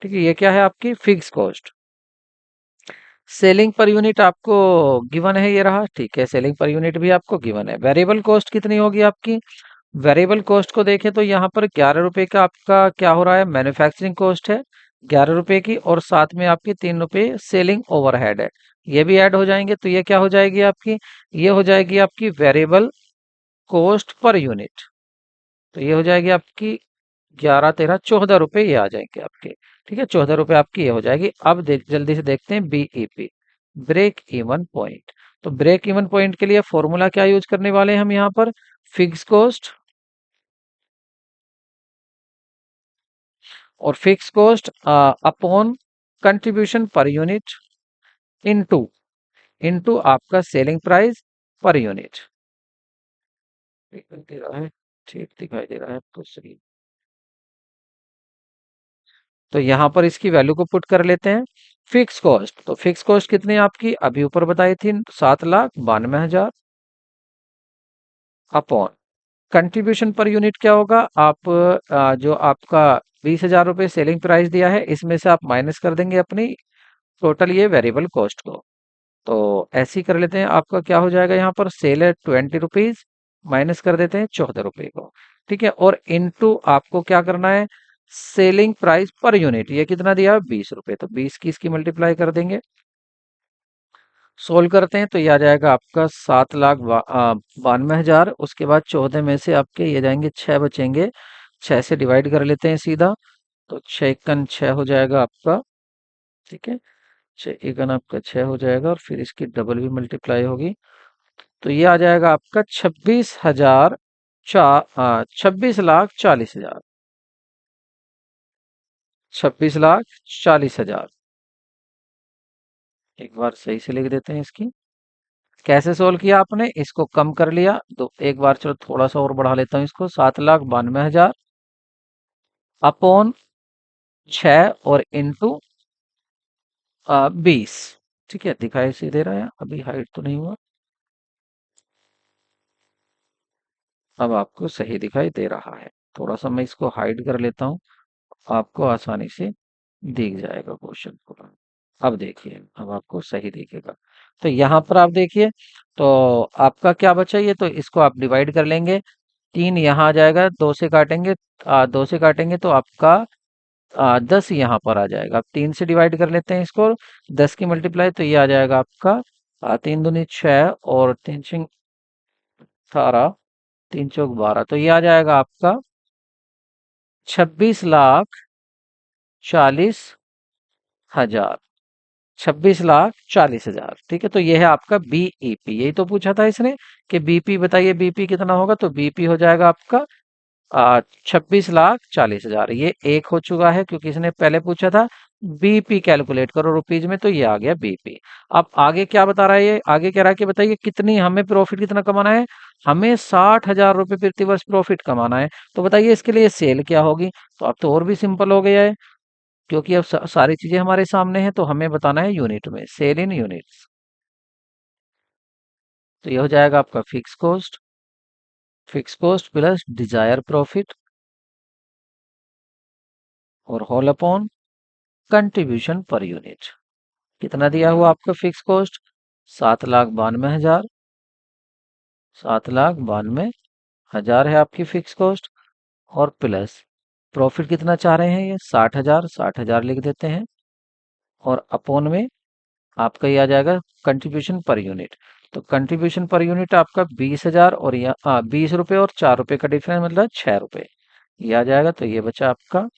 ठीक है, ये क्या है आपकी fix cost. Selling per unit आपको गिवन है, ये रहा। ठीक है, सेलिंग पर यूनिट भी आपको गिवन है। वेरिएबल कॉस्ट कितनी होगी आपकी, वेरिएबल कॉस्ट को देखें तो यहाँ पर 11 रुपए का आपका क्या हो रहा है, मैन्युफैक्चरिंग कॉस्ट है 11 रुपए की, और साथ में आपकी 3 रुपए सेलिंग ओवरहेड है, ये भी ऐड हो जाएंगे, तो ये क्या हो जाएगी आपकी, ये हो जाएगी आपकी वेरिएबल कॉस्ट पर यूनिट। तो ये हो जाएगी आपकी 11, 13, 14 रुपए, ये आ जाएंगे आपके। ठीक है, 14 रुपए आपकी ये हो जाएगी। अब जल्दी से देखते हैं बीईपी। Break even point. तो ब्रेक इवन पॉइंट के लिए फॉर्मूला क्या यूज करने वाले हैं हम यहाँ पर? फिक्स कॉस्ट, और fix cost upon contribution per unit into into आपका सेलिंग प्राइस पर यूनिट। दे रहा है, ठीक दिखाई दे रहा है आपको सही। तो यहाँ पर इसकी वैल्यू को पुट कर लेते हैं। फिक्स कॉस्ट, तो फिक्स कॉस्ट कितनी है आपकी? अभी ऊपर बताई थी 7,92,000 अपॉन कंट्रीब्यूशन पर यूनिट क्या होगा? आप जो आपका 20,000 रुपये सेलिंग प्राइस दिया है, इसमें से आप माइनस कर देंगे अपनी टोटल ये वेरिएबल कॉस्ट को। तो ऐसे ही कर लेते हैं। आपका क्या हो जाएगा? यहाँ पर सेल है 20 रुपीज, माइनस कर देते हैं 14 रुपए को। ठीक है, और इनटू आपको क्या करना है? सेलिंग प्राइस पर यूनिट, ये कितना दिया? 20 रुपए, तो 20 की इसकी मल्टीप्लाई कर देंगे। सोल्व करते हैं तो ये आ जाएगा आपका 7,92,000। उसके बाद 14 में से आपके ये जाएंगे 6 बचेंगे, 6 से डिवाइड कर लेते हैं सीधा। तो 6 हो जाएगा आपका। ठीक है, 6 आपका 6 हो जाएगा, और फिर इसकी डबल भी मल्टीप्लाई होगी। तो ये आ जाएगा आपका 26,40,000। 26,40,000। एक बार सही से लिख देते हैं इसकी। कैसे सोल्व किया आपने? इसको कम कर लिया तो एक बार चलो थोड़ा सा और बढ़ा लेता हूँ इसको। 7,92,000 अपॉन 6 और इंटू 20। ठीक है, दिखाई से दे रहा है, अभी हाइड तो नहीं हुआ। अब आपको सही दिखाई दे रहा है। थोड़ा सा मैं इसको हाइड कर लेता हूँ, आपको आसानी से दिख जाएगा क्वेश्चन पूरा। अब देखिए, अब आपको सही दिखेगा। तो यहाँ पर आप देखिए, तो आपका क्या बचा? ये तो इसको आप डिवाइड कर लेंगे। 3 यहाँ आ जाएगा, 2 से काटेंगे, 2 से काटेंगे तो आपका 10 यहाँ पर आ जाएगा। आप 3 से डिवाइड कर लेते हैं इसको, 10 की मल्टीप्लाई, तो ये आ जाएगा आपका 3 दूनी 6 और 3 छिंग 18, 3 चौक 12। तो ये आ जाएगा आपका 26,40,000। 26,40,000। ठीक है, तो ये है आपका बीईपी। यही तो पूछा था इसने कि बीपी बताइए, बीपी कितना होगा? तो बीपी हो जाएगा आपका 26,40,000। ये एक हो चुका है क्योंकि इसने पहले पूछा था बीपी कैलकुलेट करो रुपीज में, तो ये आ गया बीपी। अब आगे क्या बता रहा है? ये आगे कह रहा है कि बताइए कितनी हमें प्रॉफिट कितना कमाना है? हमें 60,000 रुपये प्रति वर्ष प्रॉफिट कमाना है। तो बताइए इसके लिए सेल क्या होगी? तो अब तो और भी सिंपल हो गया है, क्योंकि अब सारी चीजें हमारे सामने हैं, तो हमें बताना है यूनिट में, सेल इन यूनिट्स। तो ये हो जाएगा आपका fix cost, fix cost plus desire profit और whole upon contribution per unit. कितना दिया हुआ आपका फिक्स कॉस्ट? 7,92,000। 7,92,000 है आपकी फिक्स कॉस्ट, और प्लस प्रॉफिट कितना चाह रहे हैं? ये 60,000, 60,000 लिख देते हैं, और अपोन में आपका ये आ जाएगा कंट्रीब्यूशन पर यूनिट। तो कंट्रीब्यूशन पर यूनिट आपका 20,000, और यहाँ 20 रुपये और 4 रुपये का डिफरेंस मतलब 6 रुपये। ये आ जाएगा, तो ये बचा आपका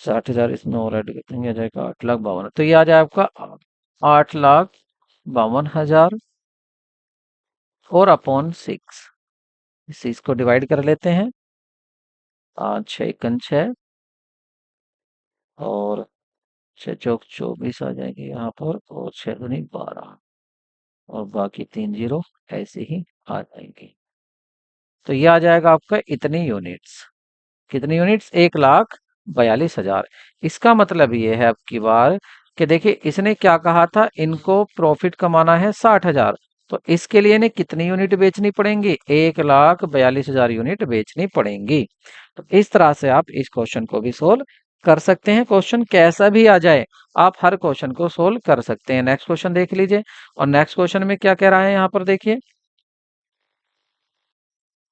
60,000, इसमें और ऐड कर देंगे, आ जाएगा 8,52,000। तो ये आ जाएगा आपका 8,52,000 और अपॉन 6। इस चीज को डिवाइड कर लेते हैं। 6 × 6 और 6 × 4 = 24 आ जाएंगे यहाँ पर, और 6 × 2 = 12, और बाकी 3 जीरो ऐसे ही आ जाएंगे। तो ये आ जाएगा आपका इतनी यूनिट्स। कितनी यूनिट्स? 1,42,000। इसका मतलब ये है अब की बार कि देखिए इसने क्या कहा था, इनको प्रॉफिट कमाना है 60,000। तो इसके लिए इन्हें कितनी यूनिट बेचनी पड़ेंगी? 1,42,000 यूनिट बेचनी पड़ेंगी। तो इस तरह से आप इस क्वेश्चन को भी सोल्व कर सकते हैं। क्वेश्चन कैसा भी आ जाए, आप हर क्वेश्चन को सोल्व कर सकते हैं। नेक्स्ट क्वेश्चन देख लीजिए, और नेक्स्ट क्वेश्चन में क्या कह रहा है यहाँ पर देखिए।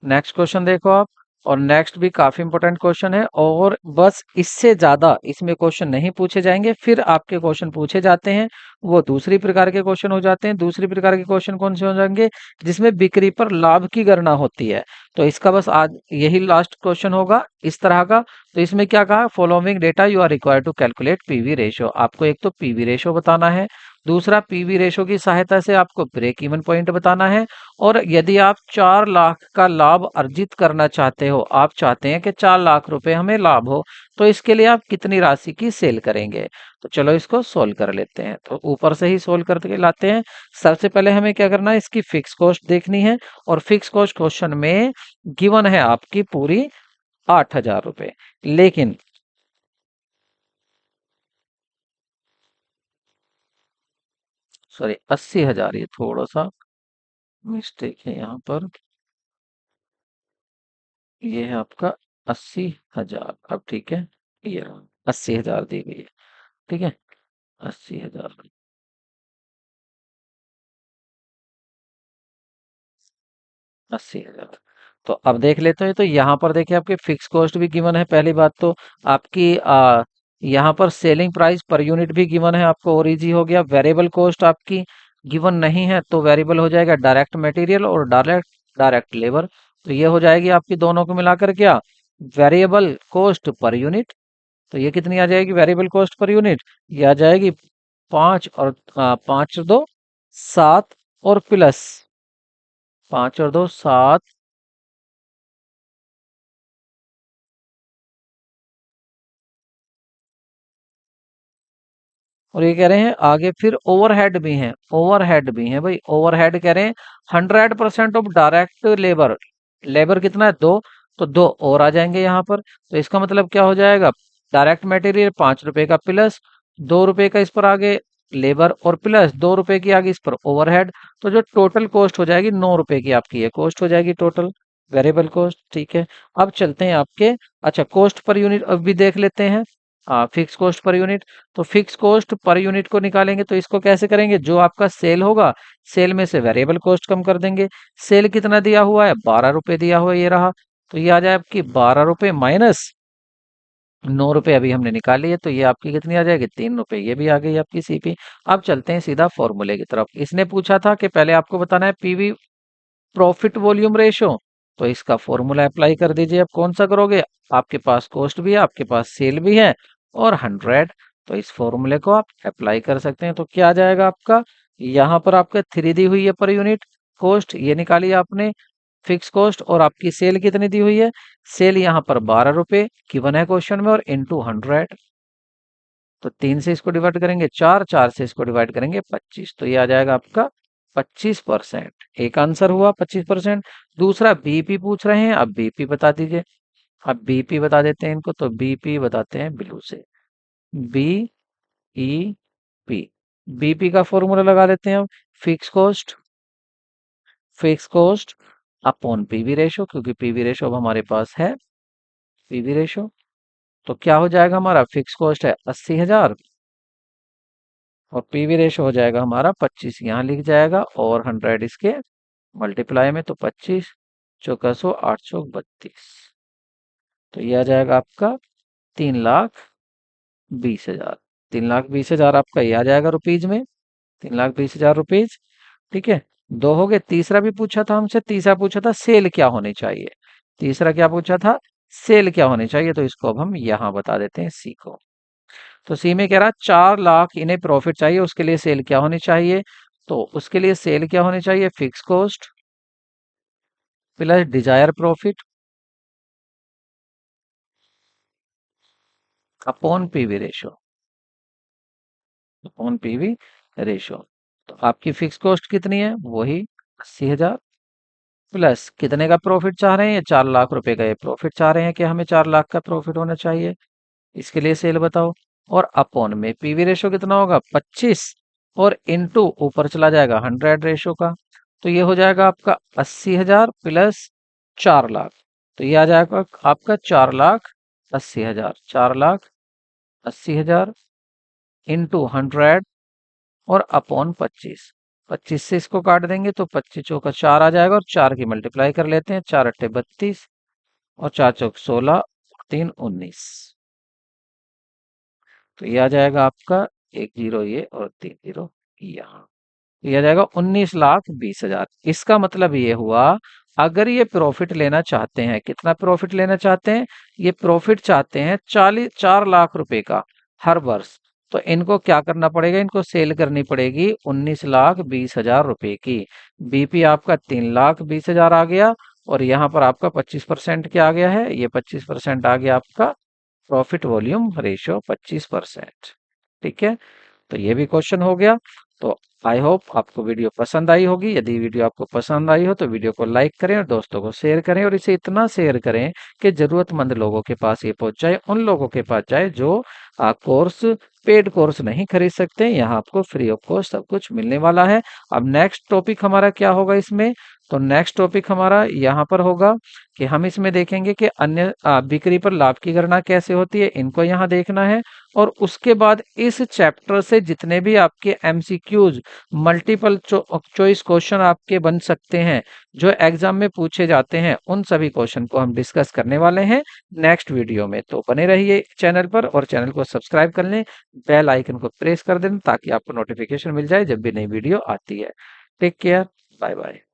नेक्स्ट क्वेश्चन देखो आप, और नेक्स्ट भी काफी इंपॉर्टेंट क्वेश्चन है, और बस इससे ज्यादा इसमें क्वेश्चन नहीं पूछे जाएंगे। फिर आपके क्वेश्चन पूछे जाते हैं वो दूसरी प्रकार के क्वेश्चन हो जाते हैं। दूसरी प्रकार के क्वेश्चन कौन से हो जाएंगे? जिसमें बिक्री पर लाभ की गणना होती है। तो इसका बस आज यही लास्ट क्वेश्चन होगा इस तरह का। तो इसमें क्या कहा? Following data you are required to calculate PV ratio. आपको एक तो पीवी रेशियो बताना है, दूसरा पीवी रेशियो की सहायता से आपको ब्रेक इवन पॉइंट बताना है, और यदि आप 4 लाख का लाभ अर्जित करना चाहते हो, आप चाहते हैं कि 4 लाख रुपए हमें लाभ हो, तो इसके लिए आप कितनी राशि की सेल करेंगे। तो चलो इसको सोल्व कर लेते हैं। तो ऊपर से ही सोल्व करके लाते हैं। सबसे पहले हमें क्या करना है? इसकी फिक्स कॉस्ट देखनी है, और फिक्स कॉस्ट क्वेश्चन में गिवन है आपकी पूरी 8,000 रुपए, लेकिन सॉरी 80,000, ये थोड़ा सा मिस्टेक है यहाँ पर। ये है आपका 80,000। अब ठीक है, ये 80,000 दी गई है। ठीक है, 80,000, 80,000। तो अब देख लेते हैं। तो यहाँ पर देखिए आपके फिक्स कॉस्ट भी गिवन है। पहली बात तो आपकी यहाँ पर सेलिंग प्राइस पर यूनिट भी गिवन है आपको, और इजी हो गया। वेरिएबल कॉस्ट आपकी गिवन नहीं है, तो वेरिएबल हो जाएगा डायरेक्ट मटेरियल और डायरेक्ट डायरेक्ट लेबर। तो ये हो जाएगी आपकी दोनों को मिलाकर क्या? Variable cost per unit. तो ये कितनी आ जाएगी वेरिएबल कॉस्ट पर यूनिट? ये आ जाएगी 5, और 5 और 2 7, और प्लस 5 और 2 7, और ये कह रहे हैं आगे फिर ओवरहेड भी हैं। ओवरहेड भी हैं भाई, ओवरहेड कह रहे हैं 100% ऑफ डायरेक्ट लेबर। लेबर कितना है? 2, तो 2 और आ जाएंगे यहाँ पर। तो इसका मतलब क्या हो जाएगा? डायरेक्ट मटेरियल 5 रुपए का, प्लस 2 रुपए का इस पर आगे लेबर, और प्लस 2 रुपए की आगे इस पर ओवरहेड। तो जो टोटल कॉस्ट हो जाएगी 9 रुपए की, आपकी ये कॉस्ट हो जाएगी टोटल वेरिएबल कॉस्ट। ठीक है, अब चलते हैं आपके, अच्छा कॉस्ट पर यूनिट अब भी देख लेते हैं। Fix cost per unit. तो फिक्स कॉस्ट पर यूनिट को निकालेंगे तो इसको कैसे करेंगे? जो आपका सेल होगा, सेल में से वेरिएबल कॉस्ट कम कर देंगे। सेल कितना दिया हुआ है? 12 रुपए दिया हुआ है, ये रहा। तो ये आ जाए आपकी 12 रुपए माइनस 9 रुपए अभी हमने निकाली है, तो ये आपकी कितनी आ जाएगी? 3 रुपए। ये भी आ गई आपकी सीपी। अब चलते हैं सीधा फॉर्मूले की तरफ। इसने पूछा था कि पहले आपको बताना है पीवी प्रॉफिट वॉल्यूम रेशो। तो इसका फॉर्मूला अप्लाई कर दीजिए। अब कौन सा करोगे? आपके पास कॉस्ट भी है, आपके पास सेल भी है, और 100। तो इस फॉर्मूले को आप अप्लाई कर सकते हैं। तो क्या आ जाएगा आपका? यहाँ पर आपका 3 दी हुई है पर यूनिट कॉस्ट, ये निकाली आपने फिक्स कॉस्ट, और आपकी सेल कितनी दी हुई है? सेल यहाँ पर 12 रुपए गिवन है क्वेश्चन में, और इंटू 100। तो 3 से इसको डिवाइड करेंगे 4, 4 से इसको डिवाइड करेंगे 25। तो ये आ जाएगा आपका 25%। एक आंसर हुआ 25%। दूसरा बीपी पूछ रहे हैं, अब बीपी बता दीजिए। अब बीपी बता देते हैं इनको। तो बीपी बताते हैं ब्लू से, बी ई पी। बीपी का फॉर्मूला लगा देते हैं अब। Fix cost, fix cost upon PV ratio, क्योंकि पीवी रेशो अब हमारे पास है पीवी रेशो। तो क्या हो जाएगा? हमारा फिक्स कॉस्ट है 80,000, और पीवी रेशो हो जाएगा हमारा 25, यहाँ लिख जाएगा, और 100 इसके मल्टीप्लाई में। तो 25 चौका 100 832। तो ये आ जाएगा आपका 3,20,000। 3,20,000 आपका ये आ जाएगा रुपीज में, 3,20,000 रुपीज। ठीक है, दो हो गए। तीसरा भी पूछा था हमसे, तीसरा पूछा था सेल क्या होनी चाहिए। तीसरा क्या पूछा था? सेल क्या होनी चाहिए। तो इसको अब हम यहाँ बता देते हैं सी को। तो सी में कह रहा 4 लाख इन्हें प्रॉफिट चाहिए, उसके लिए सेल क्या होनी चाहिए? तो उसके लिए सेल क्या होनी चाहिए? Fix cost plus desire profit upon PV ratio, upon PV ratio. तो आपकी फिक्स कॉस्ट कितनी है? वही 80,000, प्लस कितने का प्रॉफिट चाह रहे हैं? ये 4 लाख रुपए का ये प्रॉफिट चाह रहे हैं कि हमें 4 लाख का प्रॉफिट होना चाहिए। इसके लिए सेल बताओ। और अपॉन में पीवी रेशो कितना होगा? 25, और इनटू ऊपर चला जाएगा 100 रेशो का। तो ये हो जाएगा आपका 80,000 प्लस 4 लाख। तो ये आ जाएगा आपका 4,80,000। 4,80,000 इंटू 100 और अपॉन 25। 25 से इसको काट देंगे तो 25 चौका 4 आ जाएगा, और 4 की मल्टीप्लाई कर लेते हैं। 4 अट्ठे 32, और 4 चौक 16, 3 19। तो ये आ जाएगा आपका 1 जीरो ये और 3 जीरो यहाँ। ये आ जाएगा 19,20,000। इसका मतलब ये हुआ, अगर ये प्रॉफिट लेना चाहते हैं, कितना प्रॉफिट लेना चाहते हैं, ये प्रॉफिट चाहते हैं 4 लाख रुपए का हर वर्ष। तो इनको क्या करना पड़ेगा, इनको सेल करनी पड़ेगी 19,20,000 रुपए की। बीपी आपका 3,20,000 आ गया, और यहाँ पर आपका 25% क्या आ गया है, ये 25% आ गया आपका प्रॉफिट वॉल्यूम रेशियो 25%। ठीक है, तो ये भी क्वेश्चन हो गया। तो आई होप आपको वीडियो पसंद आई होगी। यदि वीडियो आपको पसंद आई हो तो वीडियो को लाइक करें और दोस्तों को शेयर करें, और इसे इतना शेयर करें कि जरूरतमंद लोगों के पास ये पहुंच जाए, उन लोगों के पास जाए जो कोर्स, पेड कोर्स नहीं खरीद सकते। यहाँ आपको फ्री ऑफ कॉस्ट सब कुछ मिलने वाला है। अब नेक्स्ट टॉपिक हमारा क्या होगा इसमें, तो नेक्स्ट टॉपिक हमारा यहाँ पर होगा कि हम इसमें देखेंगे कि अन्य बिक्री पर लाभ की गणना कैसे होती है, इनको यहाँ देखना है। और उसके बाद इस चैप्टर से जितने भी आपके एमसीक्यूज, मल्टीपल चॉइस क्वेश्चन आपके बन सकते हैं, जो एग्जाम में पूछे जाते हैं, उन सभी क्वेश्चन को हम डिस्कस करने वाले हैं नेक्स्ट वीडियो में। तो बने रहिए चैनल पर, और चैनल को सब्सक्राइब कर लें, बेल आइकन को प्रेस कर दें ताकि आपको नोटिफिकेशन मिल जाए जब भी नई वीडियो आती है। Take care, bye bye.